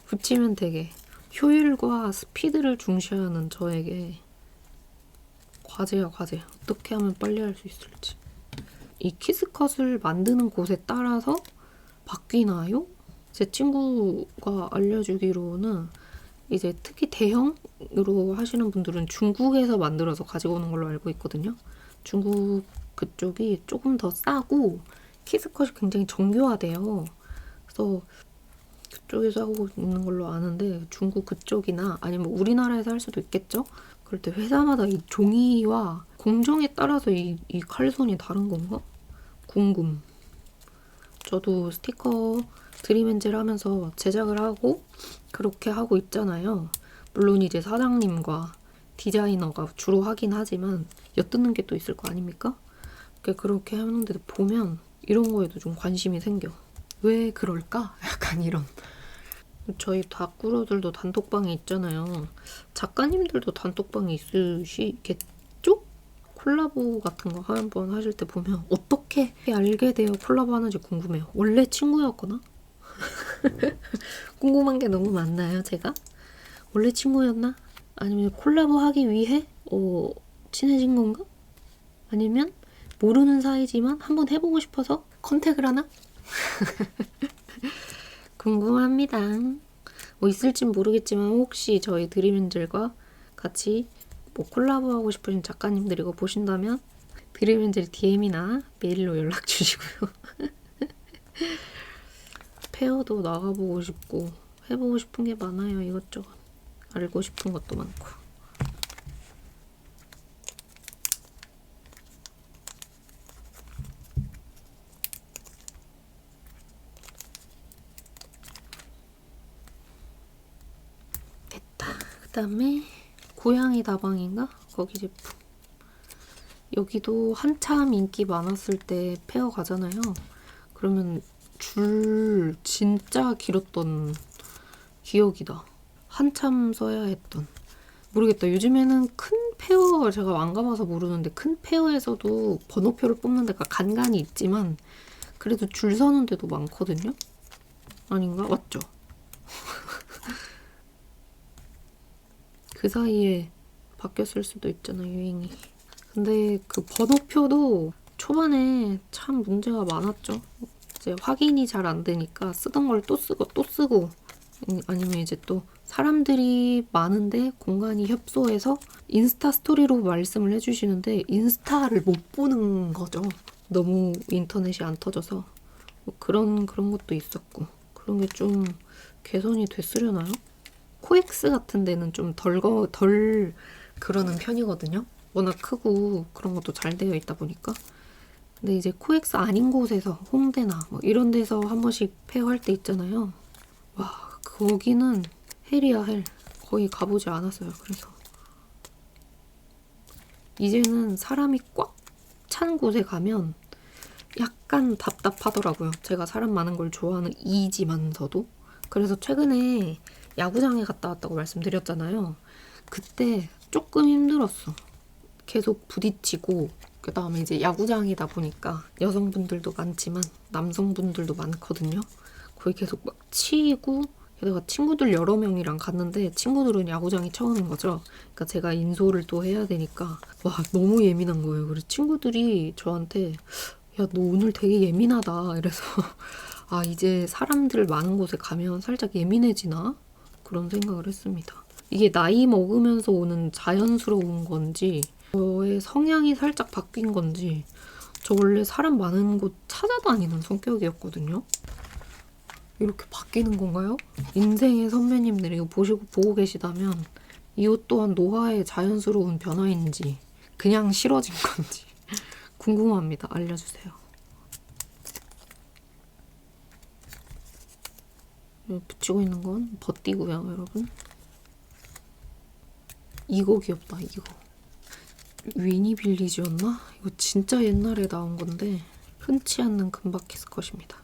붙이면 되게 효율과 스피드를 중시하는 저에게 과제야 과제. 어떻게 하면 빨리 할 수 있을지. 이 키스컷을 만드는 곳에 따라서 바뀌나요? 제 친구가 알려주기로는 이제 특히 대형으로 하시는 분들은 중국에서 만들어서 가지고 오는 걸로 알고 있거든요. 중국 그쪽이 조금 더 싸고 키스컷이 굉장히 정교하대요. 그래서 그쪽에서 하고 있는 걸로 아는데 중국 그쪽이나 아니면 우리나라에서 할 수도 있겠죠? 그럴 때 회사마다 이 종이와 공정에 따라서 이 칼손이 다른 건가? 궁금. 저도 스티커 드림엔젤 하면서 제작을 하고 그렇게 하고 있잖아요. 물론 이제 사장님과 디자이너가 주로 하긴 하지만 엿듣는 게 또 있을 거 아닙니까? 그렇게 하는데 보면 이런 거에도 좀 관심이 생겨. 왜 그럴까? 약간 이런. 저희 다꾸러들도 단톡방이 있잖아요. 작가님들도 단톡방이 있으시겠죠? 콜라보 같은 거 한번 하실 때 보면 어떻게 알게 되어 콜라보 하는지 궁금해요. 원래 친구였거나? 궁금한 게 너무 많나요, 제가? 원래 친구였나? 아니면 콜라보 하기 위해 친해진 건가? 아니면 모르는 사이지만 한번 해보고 싶어서 컨택을 하나? 궁금합니다. 뭐 있을진 모르겠지만 혹시 저희 드림엔젤과 같이 뭐 콜라보하고 싶으신 작가님들 이거 보신다면 드림엔젤 DM이나 메일로 연락 주시고요. 페어도 나가보고 싶고 해보고 싶은 게 많아요. 이것저것. 알고 싶은 것도 많고. 됐다. 그 다음에 고양이 다방인가? 거기 제품. 여기도 한참 인기 많았을 때 페어 가잖아요. 그러면 줄 진짜 길었던 기억이다. 한참 써야 했던. 모르겠다. 요즘에는 큰 페어 제가 안 가봐서 모르는데 큰 페어에서도 번호표를 뽑는 데가 간간이 있지만 그래도 줄 서는 데도 많거든요. 아닌가? 맞죠? 그 사이에 바뀌었을 수도 있잖아, 유행이. 근데 그 번호표도 초반에 참 문제가 많았죠. 이제 확인이 잘 안 되니까 쓰던 걸 또 쓰고 또 쓰고 아니면 이제 또 사람들이 많은데 공간이 협소해서 인스타 스토리로 말씀을 해주시는데 인스타를 못 보는 거죠. 너무 인터넷이 안 터져서 뭐 그런 것도 있었고 그런 게 좀 개선이 됐으려나요? 코엑스 같은 데는 좀 덜 그러는 편이거든요. 워낙 크고 그런 것도 잘 되어 있다 보니까. 근데 이제 코엑스 아닌 곳에서 홍대나 뭐 이런 데서 한 번씩 페어할 때 있잖아요. 와, 거기는 헬이야 헬. 거의 가보지 않았어요. 그래서 이제는 사람이 꽉 찬 곳에 가면 약간 답답하더라고요. 제가 사람 많은 걸 좋아하는 이지만서도. 그래서 최근에 야구장에 갔다 왔다고 말씀드렸잖아요. 그때 조금 힘들었어. 계속 부딪히고 그 다음에 이제 야구장이다 보니까 여성분들도 많지만 남성분들도 많거든요. 거의 계속 막 치이고 게다가 친구들 여러 명이랑 갔는데 친구들은 야구장이 처음인 거죠. 그러니까 제가 인솔을 또 해야 되니까 와 너무 예민한 거예요. 그래서 친구들이 저한테 야 너 오늘 되게 예민하다 이래서 아 이제 사람들 많은 곳에 가면 살짝 예민해지나? 그런 생각을 했습니다. 이게 나이 먹으면서 오는 자연스러운 건지 저의 성향이 살짝 바뀐 건지 저 원래 사람 많은 곳 찾아다니는 성격이었거든요. 이렇게 바뀌는 건가요? 인생의 선배님들이 이거 보고 계시다면 이것 또한 노화의 자연스러운 변화인지 그냥 싫어진 건지 궁금합니다. 알려주세요. 붙이고 있는 건 버띠고요, 여러분. 이거 귀엽다, 이거. 위니 빌리지였나? 이거 진짜 옛날에 나온 건데 흔치 않는 금바키스 컷입니다.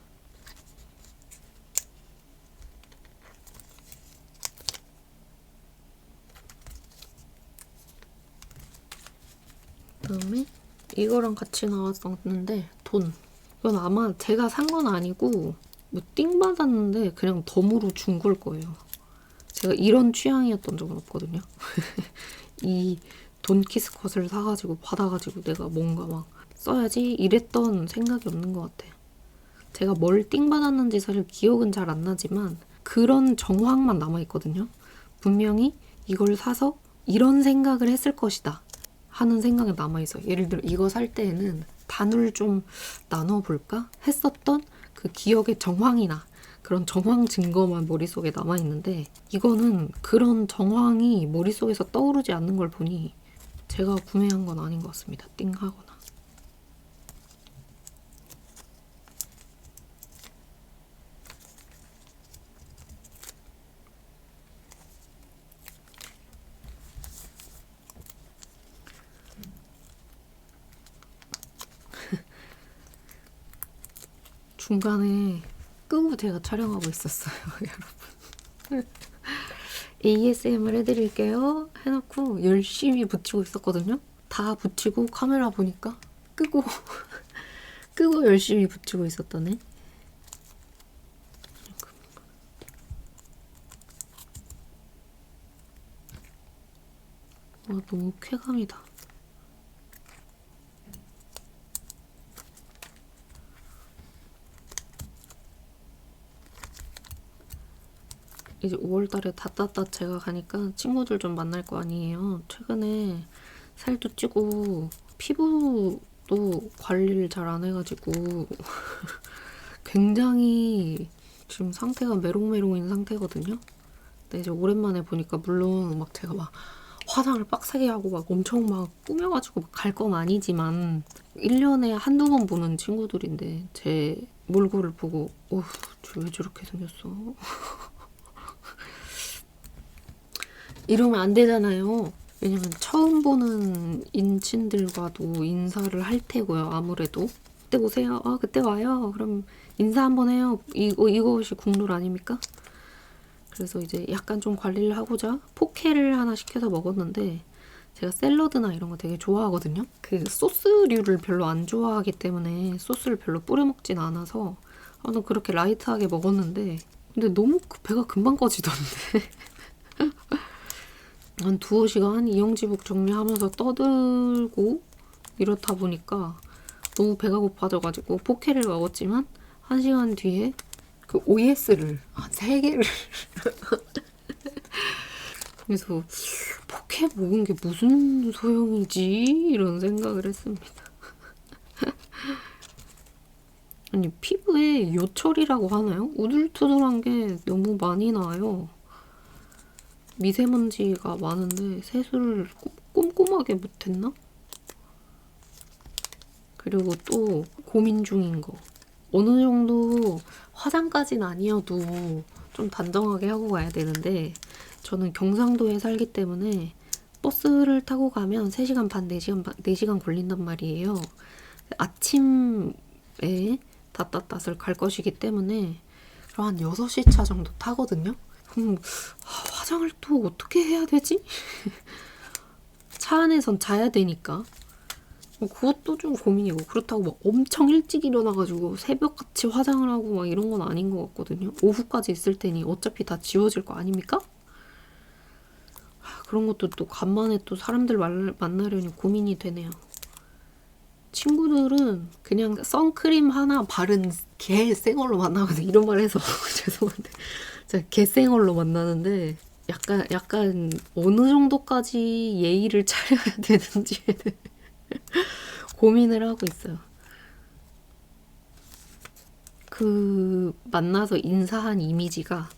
그다음에 이거랑 같이 나왔었는데 돈. 이건 아마 제가 산 건 아니고 뭐 띵 받았는데 그냥 덤으로 준 걸 거예요. 제가 이런 취향이었던 적은 없거든요. 이 돈키스 컷을 사가지고 받아가지고 내가 뭔가 막 써야지 이랬던 생각이 없는 것 같아요. 제가 뭘 띵 받았는지 사실 기억은 잘 안 나지만 그런 정황만 남아있거든요. 분명히 이걸 사서 이런 생각을 했을 것이다 하는 생각이 남아있어요. 예를 들어 이거 살 때에는 단을 좀 나눠볼까 했었던 그 기억의 정황이나 그런 정황 증거만 머릿속에 남아있는데 이거는 그런 정황이 머릿속에서 떠오르지 않는 걸 보니 제가 구매한 건 아닌 것 같습니다. 띵하거나. 중간에 끄고 제가 촬영하고 있었어요, 여러분. ASMR 해드릴게요 해놓고 열심히 붙이고 있었거든요. 다 붙이고 카메라 보니까 끄고 끄고 열심히 붙이고 있었다네. 와, 너무 쾌감이다. 이제 5월달에 다따따 제가 가니까 친구들 좀 만날 거 아니에요. 최근에 살도 찌고 피부도 관리를 잘 안 해가지고 굉장히 지금 상태가 메롱메롱인 상태거든요. 근데 이제 오랜만에 보니까 물론 막 제가 막 화장을 빡세게 하고 막 엄청 막 꾸며가지고 갈 건 아니지만 1년에 한두 번 보는 친구들인데 제 몰골을 보고 쟤 왜 저렇게 생겼어? 이러면 안 되잖아요. 왜냐면 처음 보는 인친들과도 인사를 할 테고요. 아무래도 그때 오세요. 그때 와요. 그럼 인사 한번 해요. 이것이 국룰 아닙니까? 그래서 이제 약간 좀 관리를 하고자 포케를 하나 시켜서 먹었는데 제가 샐러드나 이런 거 되게 좋아하거든요. 그 소스류를 별로 안 좋아하기 때문에 소스를 별로 뿌려 먹진 않아서 난 그렇게 라이트하게 먹었는데 근데 너무 배가 금방 꺼지던데. 한 2시간 이영지북 정리하면서 떠들고 이렇다 보니까 너무 배가 고파져가지고 포케를 먹었지만 1시간 뒤에 그 OS를 한 3개를 그래서 포케 먹은 게 무슨 소용이지? 이런 생각을 했습니다. 아니 피부에 요철이라고 하나요? 우둘투둘한 게 너무 많이 나요. 미세먼지가 많은데 세수를 꼼꼼하게 못했나? 그리고 또 고민 중인 거. 어느 정도 화장까지는 아니어도 좀 단정하게 하고 가야 되는데 저는 경상도에 살기 때문에 버스를 타고 가면 3시간 반, 4시간 걸린단 말이에요. 아침에 다따따을 갈 것이기 때문에 한 6시 차 정도 타거든요. 화장을 또 어떻게 해야 되지? 차 안에선 자야 되니까 그것도 좀 고민이고 그렇다고 막 엄청 일찍 일어나가지고 새벽같이 화장을 하고 막 이런 건 아닌 것 같거든요. 오후까지 있을 테니 어차피 다 지워질 거 아닙니까? 그런 것도 또 간만에 또 사람들 만나려니 고민이 되네요. 친구들은 그냥 선크림 하나 바른 개쌩얼로 만나거든요. 이런 말 해서 죄송한데 제가 개쌩얼로 만나는데 약간 어느 정도까지 예의를 차려야 되는지 고민을 하고 있어요. 그 만나서 인사한 이미지가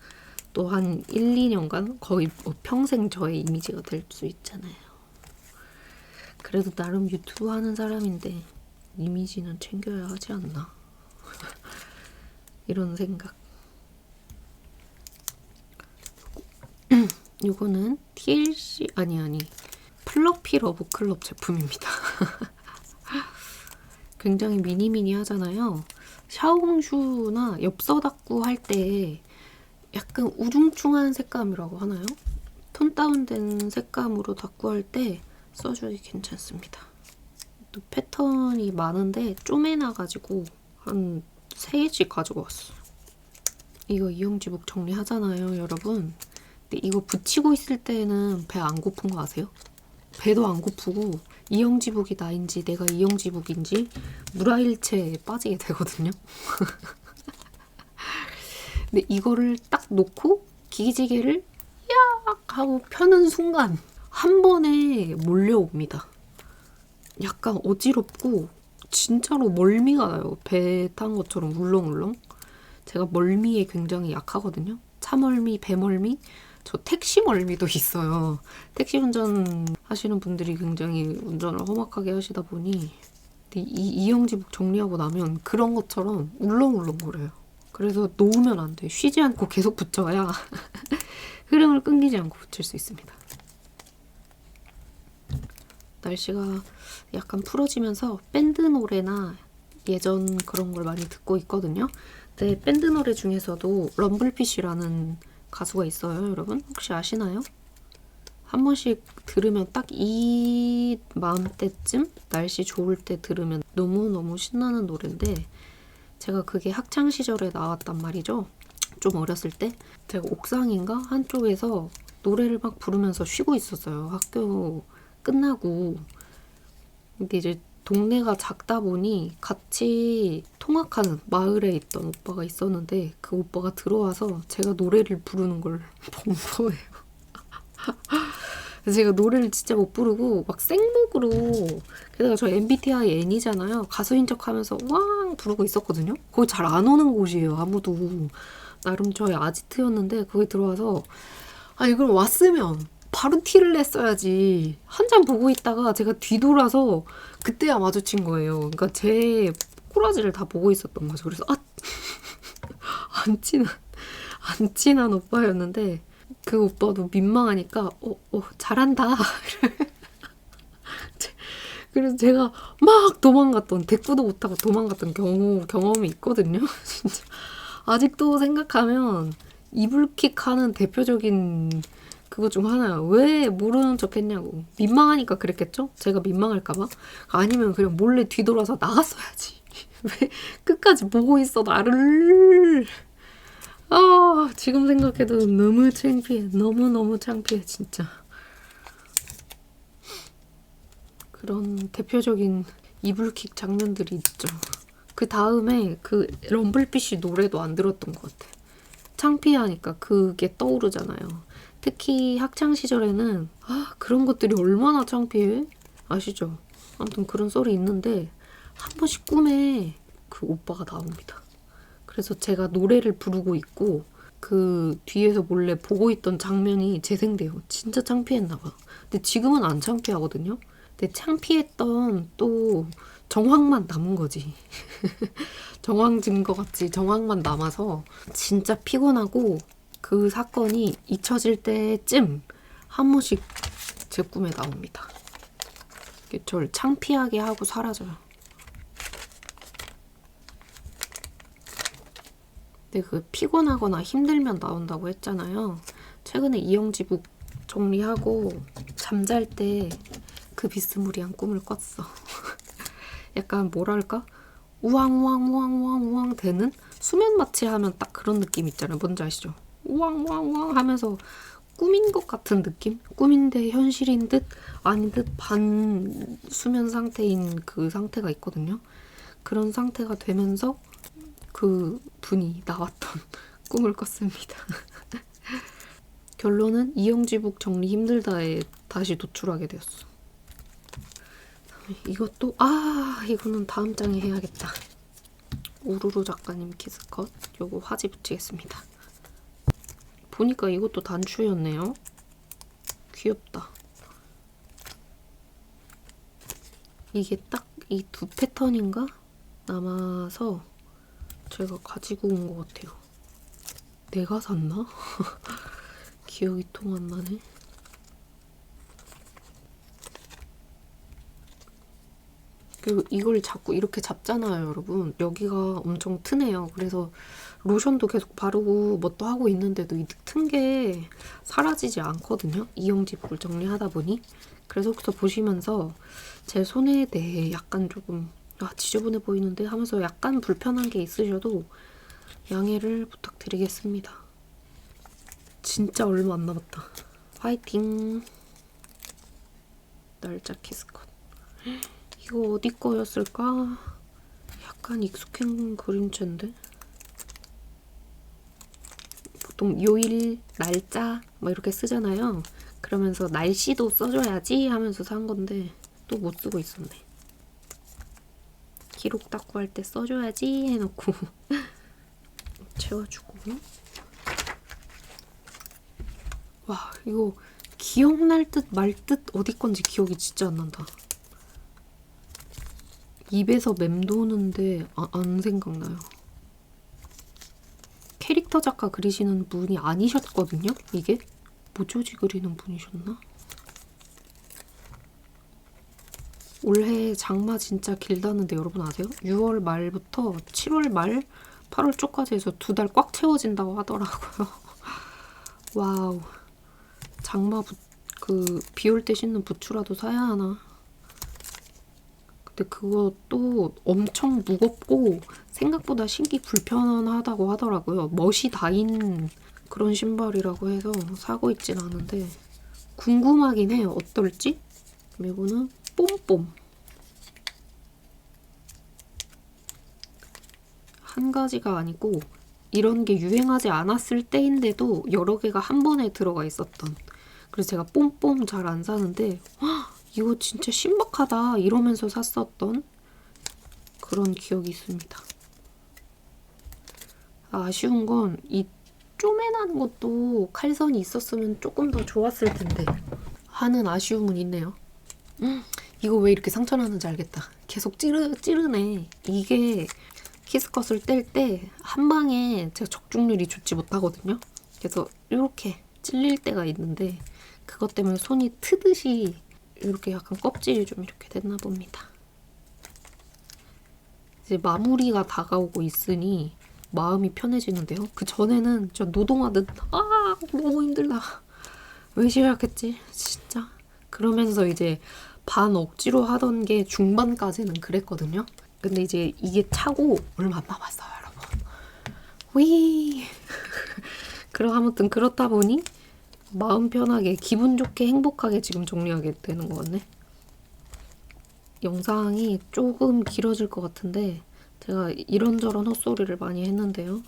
또 한 1, 2년간 거의 평생 저의 이미지가 될 수 있잖아요. 그래도 나름 유튜브 하는 사람인데 이미지는 챙겨야 하지 않나 이런 생각. 이거는 TLC 아니 플러피 러브클럽 제품입니다. 굉장히 미니미니 하잖아요. 샤오홍슈나 엽서닦고 할 때 약간 우중충한 색감이라고 하나요? 톤 다운된 색감으로 닦고 할 때 써주기 괜찮습니다. 또 패턴이 많은데 쪼매나가지고 한 3개씩 가지고 왔어요. 이거 이영지북 정리하잖아요, 여러분. 근데 이거 붙이고 있을 때는 배 안 고픈 거 아세요? 배도 안 고프고 이영지북이 나인지 내가 이영지북인지 물화일체에 빠지게 되거든요. 근데 이거를 딱 놓고 기지개를 약 하고 펴는 순간 한 번에 몰려옵니다. 약간 어지럽고 진짜로 멀미가 나요. 배 탄 것처럼 울렁울렁. 제가 멀미에 굉장히 약하거든요. 차멀미, 배멀미, 저 택시 멀미도 있어요. 택시 운전 하시는 분들이 굉장히 운전을 험악하게 하시다 보니 이영지북 정리하고 나면 그런 것처럼 울렁울렁거려요. 그래서 놓으면 안 돼. 쉬지 않고 계속 붙여야 흐름을 끊기지 않고 붙일 수 있습니다. 날씨가 약간 풀어지면서 밴드 노래나 예전 그런 걸 많이 듣고 있거든요. 근데 밴드 노래 중에서도 럼블피쉬라는 가수가 있어요. 여러분 혹시 아시나요? 한 번씩 들으면 딱 이 마음때쯤 날씨 좋을 때 들으면 너무너무 신나는 노래인데 제가 그게 학창시절에 나왔단 말이죠. 좀 어렸을 때 제가 옥상인가 한쪽에서 노래를 막 부르면서 쉬고 있었어요. 학교 끝나고. 근데 이제 동네가 작다 보니 같이 통학하는 마을에 있던 오빠가 있었는데 그 오빠가 들어와서 제가 노래를 부르는 걸 본 거예요. 그래서 제가 노래를 진짜 못 부르고 막 생목으로 게다가 저 MBTI N이잖아요. 가수인 척하면서 왕 부르고 있었거든요. 거기 잘 안 오는 곳이에요. 아무도. 나름 저의 아지트였는데 거기 들어와서 아니 그럼 왔으면 바로 티를 냈어야지. 한참 보고 있다가 제가 뒤돌아서 그때야 마주친 거예요. 그러니까 제 꼬라지를 다 보고 있었던 거죠. 그래서 안 친한 오빠였는데 그 오빠도 민망하니까 잘한다. 그래서 제가 막 도망갔던 대꾸도 못하고 도망갔던 경험이 있거든요. 진짜 아직도 생각하면 이불킥 하는 대표적인 그거 중 하나야. 왜 모르는 척 했냐고. 민망하니까 그랬겠죠? 제가 민망할까봐? 아니면 그냥 몰래 뒤돌아서 나갔어야지. 왜 끝까지 보고 있어, 나를. 지금 생각해도 너무 창피해. 너무너무 창피해, 진짜. 그런 대표적인 이불킥 장면들이 있죠. 그 다음에 그 럼블피쉬 노래도 안 들었던 것 같아. 창피하니까 그게 떠오르잖아요. 특히 학창시절에는 그런 것들이 얼마나 창피해? 아시죠? 아무튼 그런 썰이 있는데 한 번씩 꿈에 그 오빠가 나옵니다. 그래서 제가 노래를 부르고 있고 그 뒤에서 몰래 보고 있던 장면이 재생돼요. 진짜 창피했나 봐. 근데 지금은 안 창피하거든요. 근데 창피했던 또 정황만 남은 거지. 정황 증거 같이 정황만 남아서 진짜 피곤하고 그 사건이 잊혀질 때쯤 한 번씩 제 꿈에 나옵니다. 저를 창피하게 하고 사라져요. 근데 그 피곤하거나 힘들면 나온다고 했잖아요. 최근에 이영지북 정리하고 잠잘 때 그 비스무리한 꿈을 꿨어. 약간 뭐랄까? 우왕우왕우왕우왕우왕 되는? 수면 마취 하면 딱 그런 느낌 있잖아요. 뭔지 아시죠? 우왕우왕우왕 하면서 꿈인 것 같은 느낌? 꿈인데 현실인 듯 아닌 듯 반 수면 상태인 그 상태가 있거든요. 그런 상태가 되면서 그 분이 나왔던 꿈을 꿨습니다. 결론은 이영지북 정리 힘들다에 다시 노출하게 되었어. 이것도 이거는 다음 장에 해야겠다. 우루루 작가님 키스컷 요거 화지 붙이겠습니다. 보니까 이것도 단추였네요. 귀엽다. 이게 딱 이 두 패턴인가 남아서 제가 가지고 온 것 같아요. 내가 샀나? 기억이 통 안 나네. 그리고 이걸 자꾸 이렇게 잡잖아요, 여러분. 여기가 엄청 트네요. 그래서 로션도 계속 바르고 뭐 또 하고 있는데도 이 튼 게 사라지지 않거든요. 이영지북을 정리하다 보니. 그래서 혹시 보시면서 제 손에 대해 약간 조금 지저분해 보이는데 하면서 약간 불편한 게 있으셔도 양해를 부탁드리겠습니다. 진짜 얼마 안 남았다. 화이팅! 날짜 키스컷. 이거 어디 거였을까? 약간 익숙한 그림체인데? 보통 요일, 날짜 뭐 이렇게 쓰잖아요. 그러면서 날씨도 써줘야지 하면서 산 건데 또 못 쓰고 있었네. 기록 닦고 할 때 써줘야지 해놓고 채워주고. 와, 이거 기억날 듯 말 듯 어디 건지 기억이 진짜 안 난다. 입에서 맴도는데 안 생각나요. 캐릭터 작가 그리시는 분이 아니셨거든요, 이게? 모조지 그리는 분이셨나? 올해 장마 진짜 길다는데 여러분 아세요? 6월 말부터 7월 말, 8월 초까지 해서 2달 꽉 채워진다고 하더라고요. 와우. 장마 비 올 때 신는 부츠라도 사야 하나? 근데 그것도 엄청 무겁고 생각보다 신기 불편하다고 하더라고요. 멋이 다인 그런 신발이라고 해서 사고 있진 않은데 궁금하긴 해요. 어떨지? 이거는 뽐뽐. 한 가지가 아니고 이런 게 유행하지 않았을 때인데도 여러 개가 한 번에 들어가 있었던. 그래서 제가 뽐뽐 잘 안 사는데 이거 진짜 신박하다 이러면서 샀었던 그런 기억이 있습니다. 아쉬운 건 이 쪼매나는 것도 칼선이 있었으면 조금 더 좋았을 텐데 하는 아쉬움은 있네요. 이거 왜 이렇게 상처나는지 알겠다. 계속 찌르네. 이게 키스컷을 뗄 때 한 방에 제가 적중률이 좋지 못하거든요. 그래서 이렇게 찔릴 때가 있는데 그것 때문에 손이 트듯이 이렇게 약간 껍질이 좀 이렇게 됐나 봅니다. 이제 마무리가 다가오고 있으니 마음이 편해지는데요. 그 전에는 저 노동하듯 너무 힘들다. 왜 시작했지? 진짜. 그러면서 이제 반 억지로 하던 게 중반까지는 그랬거든요. 근데 이제 이게 차고 얼마 안 남았어요, 여러분. 위. 그럼 아무튼 그렇다 보니 마음 편하게 기분 좋게 행복하게 지금 정리하게 되는 것 같네. 영상이 조금 길어질 것 같은데 제가 이런저런 헛소리를 많이 했는데요.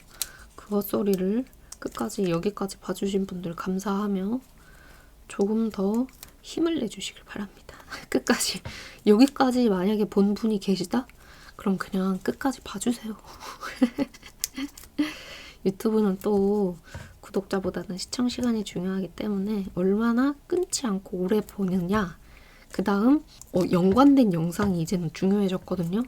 그 헛소리를 끝까지 여기까지 봐주신 분들 감사하며 조금 더 힘을 내주시길 바랍니다. 끝까지 여기까지 만약에 본 분이 계시다? 그럼 그냥 끝까지 봐주세요. 유튜브는 또 구독자보다는 시청 시간이 중요하기 때문에 얼마나 끊지 않고 오래 보느냐. 그 다음 연관된 영상이 이제는 중요해졌거든요.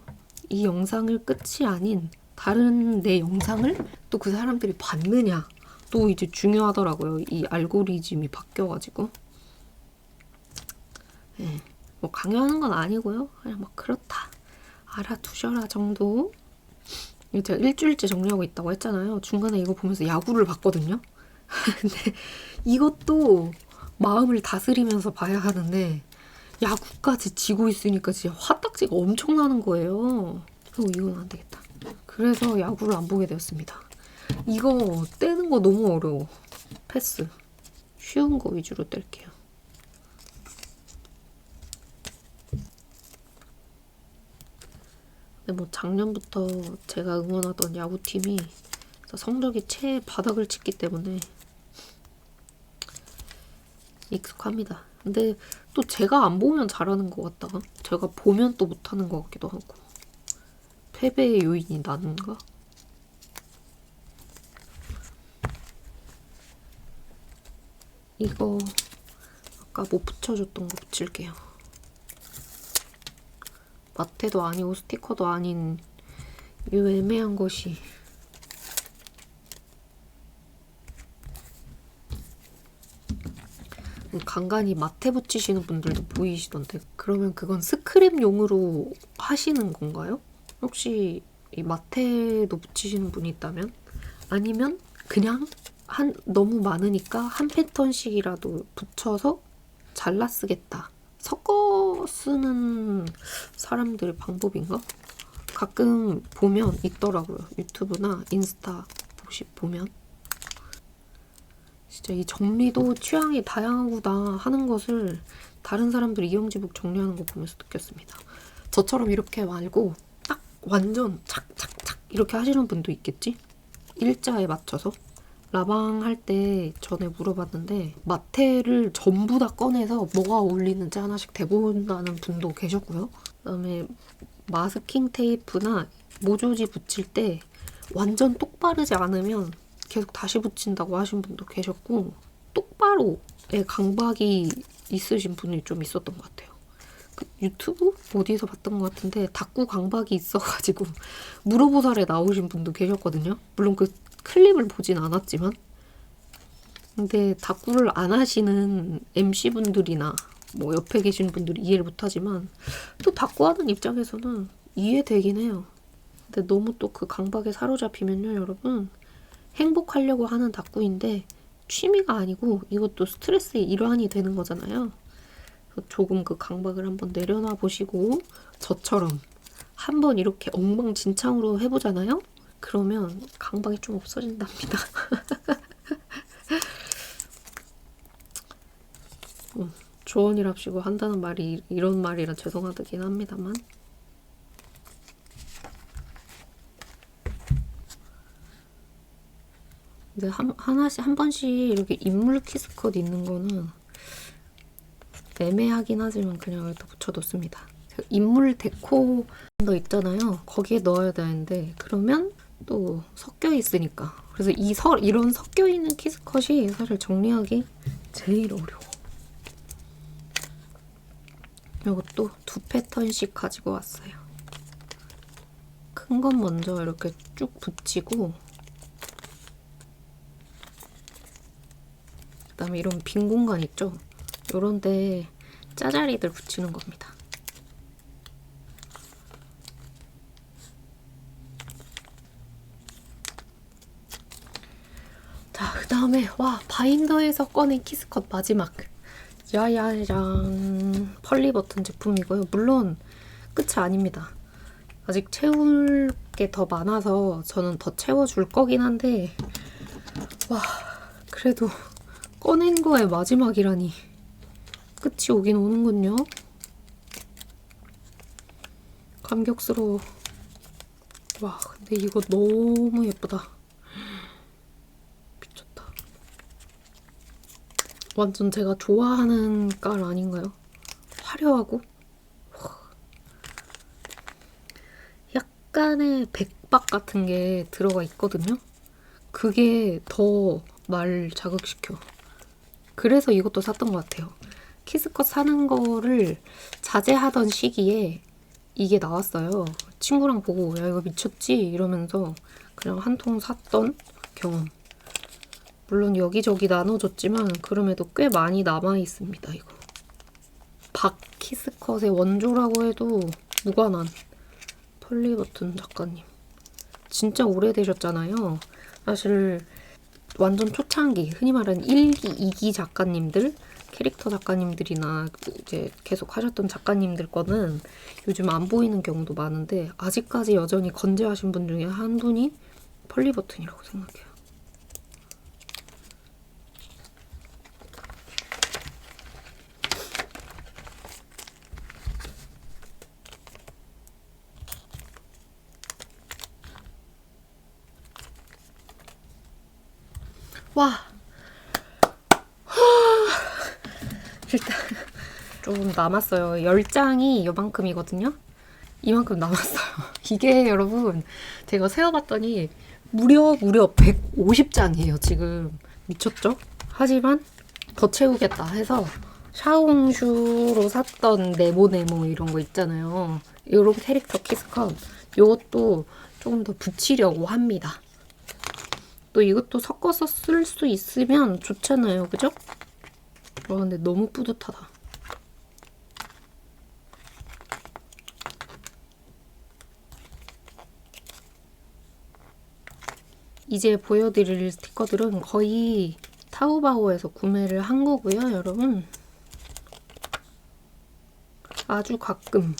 이 영상을 끝이 아닌 다른 내 영상을 또 그 사람들이 봤느냐. 또 이제 중요하더라고요. 이 알고리즘이 바뀌어가지고. 네, 뭐 강요하는 건 아니고요. 그냥 막 그렇다. 알아두셔라 정도. 제가 일주일째 정리하고 있다고 했잖아요. 중간에 이거 보면서 야구를 봤거든요. 근데 이것도 마음을 다스리면서 봐야 하는데 야구까지 지고 있으니까 진짜 화딱지가 엄청 나는 거예요. 이건 안 되겠다. 그래서 야구를 안 보게 되었습니다. 이거 떼는 거 너무 어려워. 패스. 쉬운 거 위주로 뗄게요. 근데 뭐 작년부터 제가 응원하던 야구팀이 성적이 바닥을 쳤기 때문에 익숙합니다. 근데 또 제가 안 보면 잘하는 것 같다가 제가 보면 또 못하는 것 같기도 하고. 패배의 요인이 나는가? 이거 아까 못 붙여줬던 거 붙일게요. 마테도 아니고 스티커도 아닌 이 애매한 것이. 간간히 마테 붙이시는 분들도 보이시던데 그러면 그건 스크랩용으로 하시는 건가요? 혹시 이 마테도 붙이시는 분이 있다면? 아니면 그냥 너무 많으니까 한 패턴씩이라도 붙여서 잘라 쓰겠다. 섞어 쓰는 사람들의 방법인가? 가끔 보면 있더라고요. 유튜브나 인스타 보면. 진짜 이 정리도 취향이 다양하구나 하는 것을 다른 사람들이 이영지북 정리하는 거 보면서 느꼈습니다. 저처럼 이렇게 말고 딱 완전 착착착 이렇게 하시는 분도 있겠지? 일자에 맞춰서. 라방 할 때 전에 물어봤는데 마테를 전부 다 꺼내서 뭐가 어울리는지 하나씩 대본다는 분도 계셨고요. 그다음에 마스킹 테이프나 모조지 붙일 때 완전 똑바르지 않으면 계속 다시 붙인다고 하신 분도 계셨고 똑바로의 강박이 있으신 분이 좀 있었던 것 같아요. 그 유튜브? 어디서 봤던 것 같은데 닭구 강박이 있어가지고 물어보살에 나오신 분도 계셨거든요. 물론 그 클립을 보진 않았지만 근데 닭구를 안 하시는 MC분들이나 뭐 옆에 계신 분들이 이해를 못하지만 또 닭구하는 입장에서는 이해되긴 해요. 근데 너무 또 그 강박에 사로잡히면요 여러분 행복하려고 하는 닭구인데 취미가 아니고 이것도 스트레스의 일환이 되는 거잖아요. 그래서 조금 그 강박을 한번 내려놔 보시고 저처럼 한번 이렇게 엉망진창으로 해보잖아요? 그러면 강박이 좀 없어진답니다. 조언이랍시고 한다는 말이 이런 말이라 죄송하긴 합니다만 근데 한 번씩 이렇게 인물 키스컷 있는 거는 애매하긴 하지만 그냥 여기다 붙여뒀습니다. 인물 데코 너 있잖아요. 거기에 넣어야 되는데 그러면 또 섞여 있으니까. 그래서 이런 섞여 있는 키스컷이 사실 정리하기 제일 어려워. 이것도 2패턴씩 가지고 왔어요. 큰 건 먼저 이렇게 쭉 붙이고 그다음에 이런 빈 공간 있죠? 요런 데 짜자리들 붙이는 겁니다. 자, 그 다음에 와 바인더에서 꺼낸 키스컷 마지막 야야랑 펄리 버튼 제품이고요. 물론 끝이 아닙니다. 아직 채울 게 더 많아서 저는 더 채워줄 거긴 한데 와 그래도 꺼낸 거의 마지막이라니 끝이 오긴 오는군요. 감격스러워. 와 근데 이거 너무 예쁘다. 미쳤다. 완전 제가 좋아하는 깔 아닌가요? 화려하고 약간의 백박 같은 게 들어가 있거든요. 그게 더 말 자극시켜. 그래서 이것도 샀던 것 같아요. 키스컷 사는 거를 자제하던 시기에 이게 나왔어요. 친구랑 보고 야 이거 미쳤지? 이러면서 그냥 한 통 샀던 경험. 물론 여기저기 나눠줬지만 그럼에도 꽤 많이 남아있습니다. 이거. 박 키스컷의 원조라고 해도 무관한 펄리 버튼 작가님. 진짜 오래되셨잖아요. 사실 완전 초창기, 흔히 말하는 1기, 2기 작가님들, 캐릭터 작가님들이나 이제 계속 하셨던 작가님들 거는 요즘 안 보이는 경우도 많은데 아직까지 여전히 건재하신 분 중에 한 분이 펄리 버튼이라고 생각해요. 와 일단 좀 남았어요. 10장이 요만큼이거든요. 이만큼 남았어요. 이게 여러분 제가 세어봤더니 무려 150장이에요 지금. 미쳤죠? 하지만 더 채우겠다 해서 샤오홍슈로 샀던 네모네모 이런 거 있잖아요. 이런 캐릭터 키스컷 이것도 조금 더 붙이려고 합니다. 또 이것도 섞어서 쓸 수 있으면 좋잖아요. 그죠? 와, 근데 너무 뿌듯하다. 이제 보여드릴 스티커들은 거의 타오바오에서 구매를 한 거고요, 여러분. 아주 가끔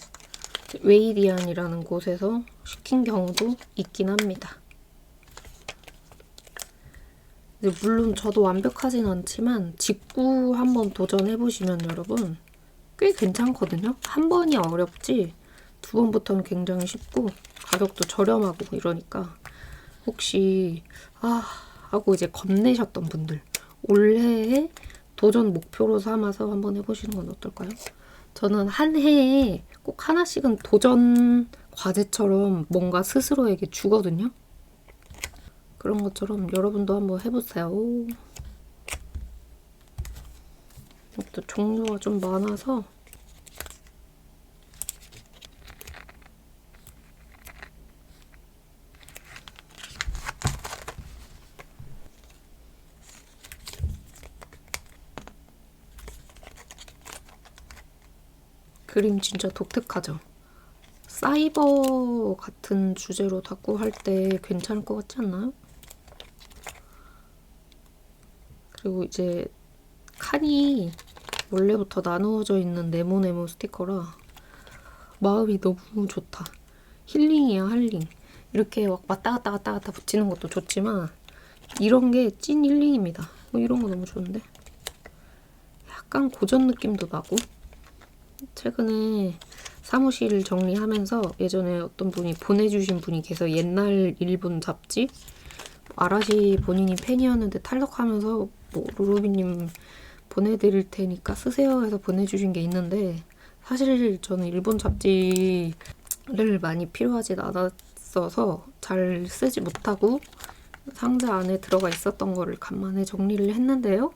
웨이디안이라는 곳에서 시킨 경우도 있긴 합니다. 물론 저도 완벽하진 않지만 직구 한번 도전해보시면 여러분 꽤 괜찮거든요. 한 번이 어렵지 두 번부터는 굉장히 쉽고 가격도 저렴하고 이러니까 혹시 하고 이제 겁내셨던 분들 올해의 도전 목표로 삼아서 한번 해보시는 건 어떨까요? 저는 한 해에 꼭 하나씩은 도전 과제처럼 뭔가 스스로에게 주거든요. 그런 것처럼 여러분도 한번 해보세요. 또 종류가 좀 많아서 그림 진짜 독특하죠? 사이버 같은 주제로 자꾸 할 때 괜찮을 것 같지 않나요? 그리고 이제 칸이 원래부터 나누어져 있는 네모네모 스티커라 마음이 너무 좋다. 힐링이야, 힐링. 이렇게 막 왔다 갔다 붙이는 것도 좋지만 이런 게 찐 힐링입니다. 이런 거 너무 좋은데? 약간 고전 느낌도 나고 최근에 사무실 정리하면서 예전에 어떤 분이 보내주신 분이 계셔서 옛날 일본 잡지 아라시 본인이 팬이었는데 탈덕하면서 뭐 루루비님 보내드릴 테니까 쓰세요 해서 보내주신 게 있는데 사실 저는 일본 잡지를 많이 필요하지 않았어서 잘 쓰지 못하고 상자 안에 들어가 있었던 거를 간만에 정리를 했는데요.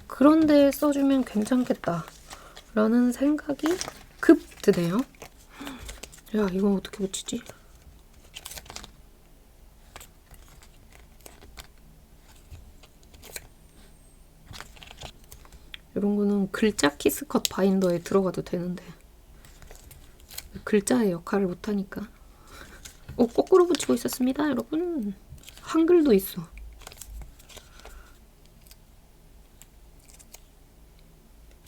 그런데 써주면 괜찮겠다 라는 생각이 급 드네요. 야, 이건 어떻게 붙이지? 이런 거는 글자 키스컷 바인더에 들어가도 되는데 글자의 역할을 못하니까 거꾸로 붙이고 있었습니다, 여러분. 한글도 있어.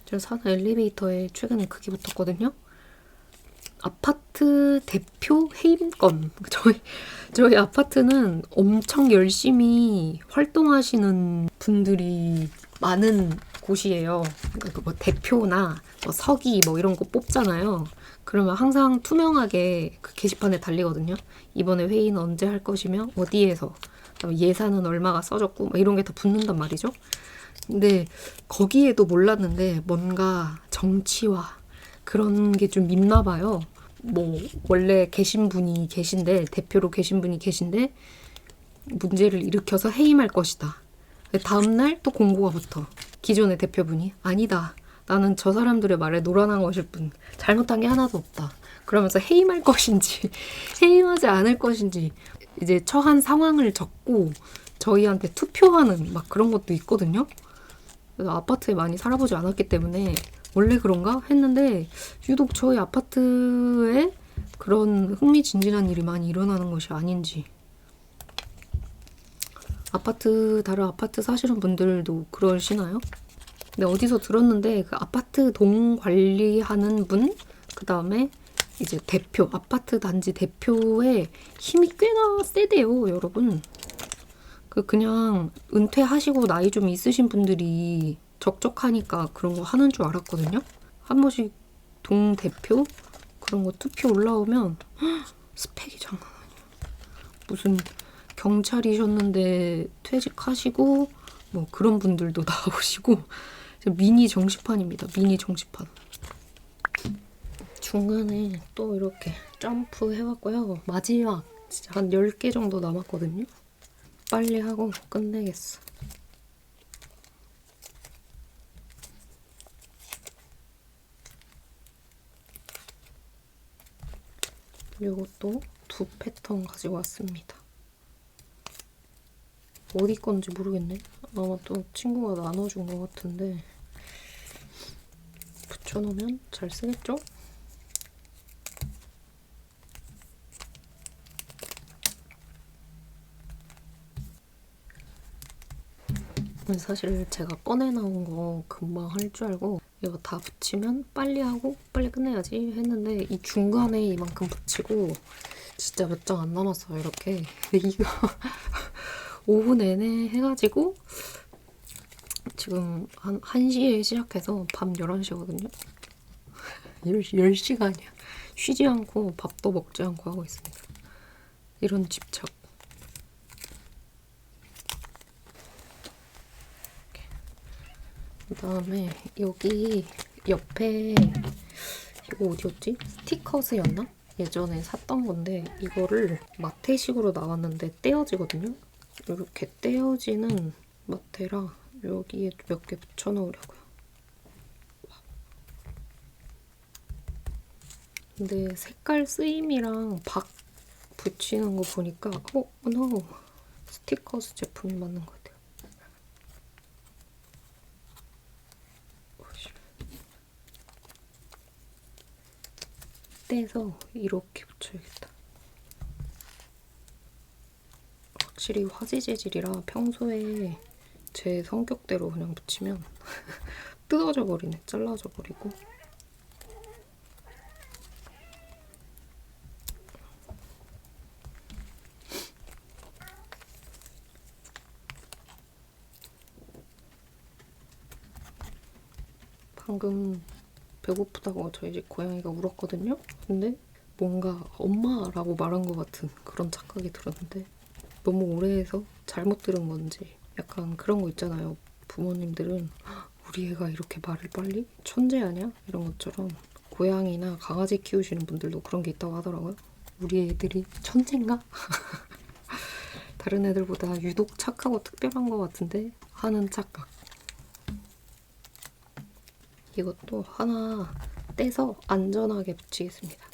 제가 사는 엘리베이터에 최근에 그게 붙었거든요. 아파트 대표 해임권. 저희 아파트는 엄청 열심히 활동하시는 분들이 많은 곳이에요. 그러니까 뭐 대표나 뭐 서기 뭐 이런 거 뽑잖아요. 그러면 항상 투명하게 그 게시판에 달리거든요. 이번에 회의는 언제 할 것이며 어디에서 예산은 얼마가 써졌고 뭐 이런 게 다 붙는단 말이죠. 근데 거기에도 몰랐는데 뭔가 정치와 그런 게 좀 있나 봐요. 뭐 원래 계신 분이 계신데 대표로 계신 분이 계신데 문제를 일으켜서 해임할 것이다. 다음날 또 공고가 붙어. 기존의 대표분이 아니다. 나는 저 사람들의 말에 노란한 것일 뿐 잘못한 게 하나도 없다. 그러면서 해임할 것인지 해임하지 않을 것인지 이제 처한 상황을 적고 저희한테 투표하는 막 그런 것도 있거든요. 그래서 아파트에 많이 살아보지 않았기 때문에 원래 그런가 했는데 유독 저희 아파트에 그런 흥미진진한 일이 많이 일어나는 것이 아닌지. 다른 아파트 사시는 분들도 그러시나요? 근데 어디서 들었는데 그 아파트 동 관리하는 분, 그 다음에 이제 대표, 아파트 단지 대표의 힘이 꽤나 세대요, 여러분. 그냥 은퇴하시고 나이 좀 있으신 분들이 적적하니까 그런 거 하는 줄 알았거든요. 한 번씩 동 대표 그런 거 투표 올라오면 스펙이 장난 아니야. 무슨 경찰이셨는데 퇴직하시고 뭐 그런 분들도 나오시고 미니 정시판입니다. 미니 정시판. 중간에 또 이렇게 점프 해왔고요. 마지막 진짜 한 10개 정도 남았거든요. 빨리 하고 끝내겠어. 이것도 2 패턴 가지고 왔습니다. 어디 건지 모르겠네. 아마 또 친구가 나눠준 것 같은데 붙여놓으면 잘 쓰겠죠? 사실 제가 꺼내 나온 거 금방 할 줄 알고 이거 다 붙이면 빨리 하고 빨리 끝내야지 했는데 이 중간에 이만큼 붙이고 진짜 몇 장 안 남았어요, 이렇게. 근데 이거 5분 내내 해가지고 지금 한 1시에 시작해서 밤 11시거든요. 10시간이야. 쉬지 않고 밥도 먹지 않고 하고 있습니다. 이런 집착. 그 다음에 여기 옆에 이거 어디였지? 스티커스였나? 예전에 샀던 건데 이거를 마테식으로 나왔는데 떼어지거든요? 이렇게 떼어지는 마테라 여기에 몇 개 붙여놓으려고요. 근데 색깔 쓰임이랑 박 붙이는 거 보니까 no. 스티커스 제품이 맞는 것 같아요. 떼서 이렇게 붙여야겠다. 확실히 화지 재질이라 평소에 제 성격대로 그냥 붙이면 뜯어져 버리네. 잘라져 버리고. 방금 배고프다고 저희 집 고양이가 울었거든요? 근데 뭔가 엄마라고 말한 것 같은 그런 착각이 들었는데 너무 오래 해서 잘못 들은 건지 약간 그런 거 있잖아요. 부모님들은 우리 애가 이렇게 말을 빨리? 천재 아니야? 이런 것처럼 고양이나 강아지 키우시는 분들도 그런 게 있다고 하더라고요. 우리 애들이 천재인가? 다른 애들보다 유독 착하고 특별한 것 같은데 하는 착각. 이것도 하나 떼서 안전하게 붙이겠습니다.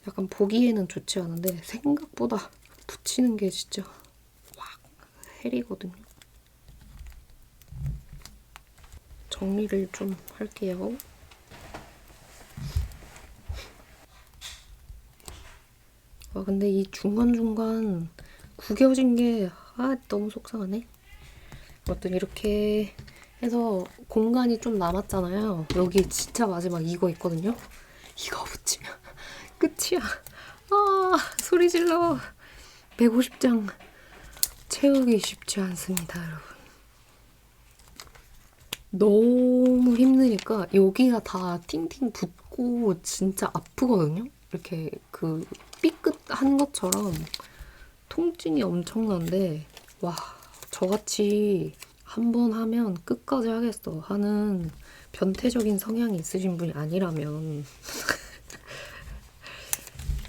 약간 보기에는 좋지 않은데 생각보다 붙이는 게 진짜 확 헬이거든요. 정리를 좀 할게요. 근데 이 중간중간 구겨진 게 너무 속상하네. 아무튼 이렇게 해서 공간이 좀 남았잖아요. 여기 진짜 마지막 이거 있거든요. 이거 붙이면 끝이야. 소리 질러. 150장 채우기 쉽지 않습니다, 여러분. 너무 힘드니까 여기가 다 팅팅 붓고 진짜 아프거든요. 이렇게 그 삐끗한 것처럼 통증이 엄청난데 와, 저같이 한 번 하면 끝까지 하겠어 하는 변태적인 성향이 있으신 분이 아니라면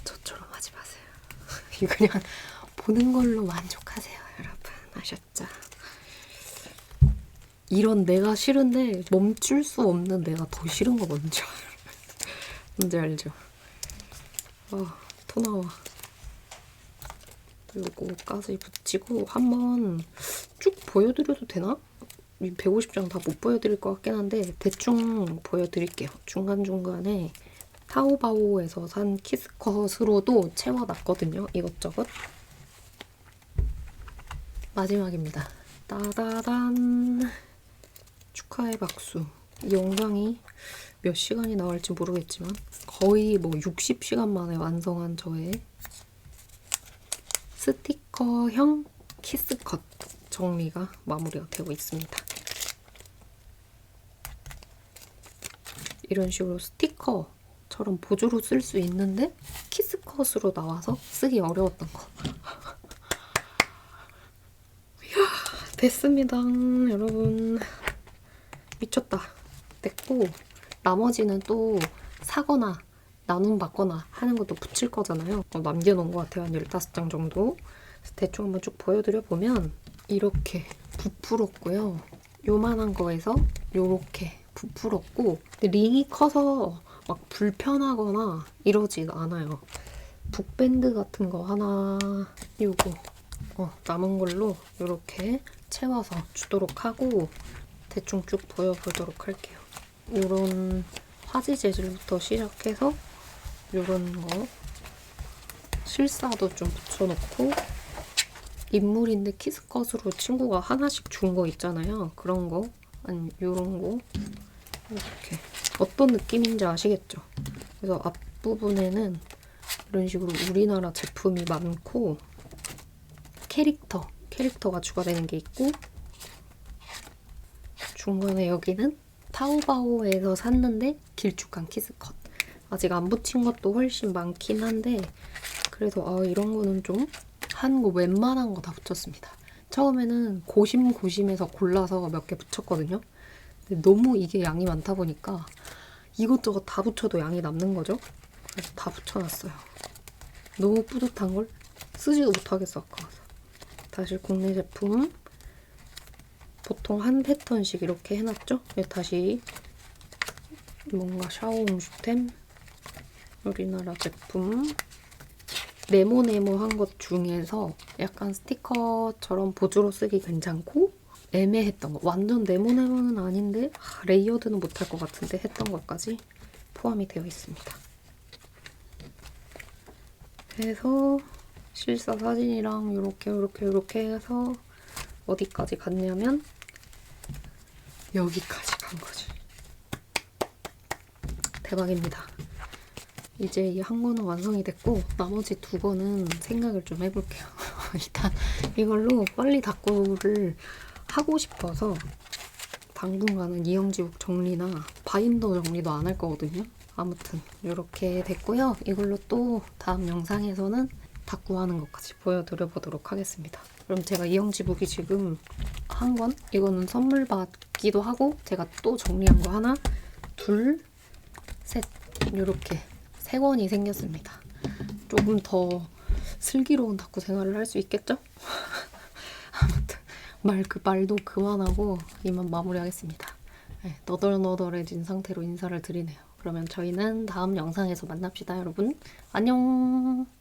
저처럼 하지 마세요. 이거 그냥 보는 걸로 만족하세요, 여러분. 아셨죠? 이런 내가 싫은데 멈출 수 없는 내가 더 싫은 거 뭔지 알죠? 토 나와. 요거까지 붙이고 한번 쭉 보여드려도 되나? 150장 다 못 보여드릴 것 같긴 한데 대충 보여드릴게요. 중간중간에 타오바오에서 산 키스컷으로도 채워놨거든요. 이것저것. 마지막입니다. 따다단. 축하의 박수. 이 영상이 몇 시간이 나올지 모르겠지만 거의 뭐 60시간 만에 완성한 저의 스티커형 키스컷 정리가 마무리가 되고 있습니다. 이런 식으로 스티커처럼 보조로 쓸 수 있는데 키스컷으로 나와서 쓰기 어려웠던 거. 이야, 됐습니다, 여러분. 미쳤다. 됐고 나머지는 또 사거나 나눔받거나 하는 것도 붙일 거잖아요. 남겨놓은 것 같아요. 한 15장 정도. 대충 한번 쭉 보여드려보면 이렇게 부풀었고요. 요만한 거에서 요렇게 부풀었고 근데 링이 커서 막 불편하거나 이러진 않아요. 북밴드 같은 거 하나 요거 남은 걸로 요렇게 채워서 주도록 하고 대충 쭉 보여보도록 할게요. 요런 화지 재질부터 시작해서 이런 거 실사도 좀 붙여놓고 인물인데 키스컷으로 친구가 하나씩 준 거 있잖아요. 그런 거 아니면 이런 거 이렇게 어떤 느낌인지 아시겠죠? 그래서 앞부분에는 이런 식으로 우리나라 제품이 많고 캐릭터가 추가되는 게 있고 중간에 여기는 타오바오에서 샀는데 길쭉한 키스컷 아직 안 붙인 것도 훨씬 많긴 한데 그래서 이런 거는 좀 한 거 웬만한 거 다 붙였습니다. 처음에는 고심고심해서 골라서 몇 개 붙였거든요. 근데 너무 이게 양이 많다 보니까 이것저것 다 붙여도 양이 남는 거죠. 그래서 다 붙여놨어요. 너무 뿌듯한걸? 쓰지도 못하겠어 아까 가서. 다시 국내 제품 보통 한 패턴씩 이렇게 해놨죠? 다시 뭔가 샤오홍슈템 우리나라 제품 네모네모한 것 중에서 약간 스티커처럼 보조로 쓰기 괜찮고 애매했던 거 완전 네모네모는 아닌데 레이어드는 못할 것 같은데 했던 것까지 포함이 되어 있습니다. 그래서 실사 사진이랑 이렇게 해서 어디까지 갔냐면 여기까지 간 거지. 대박입니다. 이제 이 한 권은 완성이 됐고 나머지 두 권은 생각을 좀 해볼게요. 일단 이걸로 빨리 다꾸를 하고 싶어서 당분간은 이영지북 정리나 바인더 정리도 안 할 거거든요. 아무튼 이렇게 됐고요. 이걸로 또 다음 영상에서는 다꾸하는 것까지 보여드려보도록 하겠습니다. 그럼 제가 이영지북이 지금 한 권? 이거는 선물 받기도 하고 제가 또 정리한 거 하나, 둘, 셋 이렇게 3권이 생겼습니다. 조금 더 슬기로운 다꾸 생활을 할 수 있겠죠? 아무튼 말도 그만하고 이만 마무리하겠습니다. 네, 너덜너덜해진 상태로 인사를 드리네요. 그러면 저희는 다음 영상에서 만납시다, 여러분. 안녕!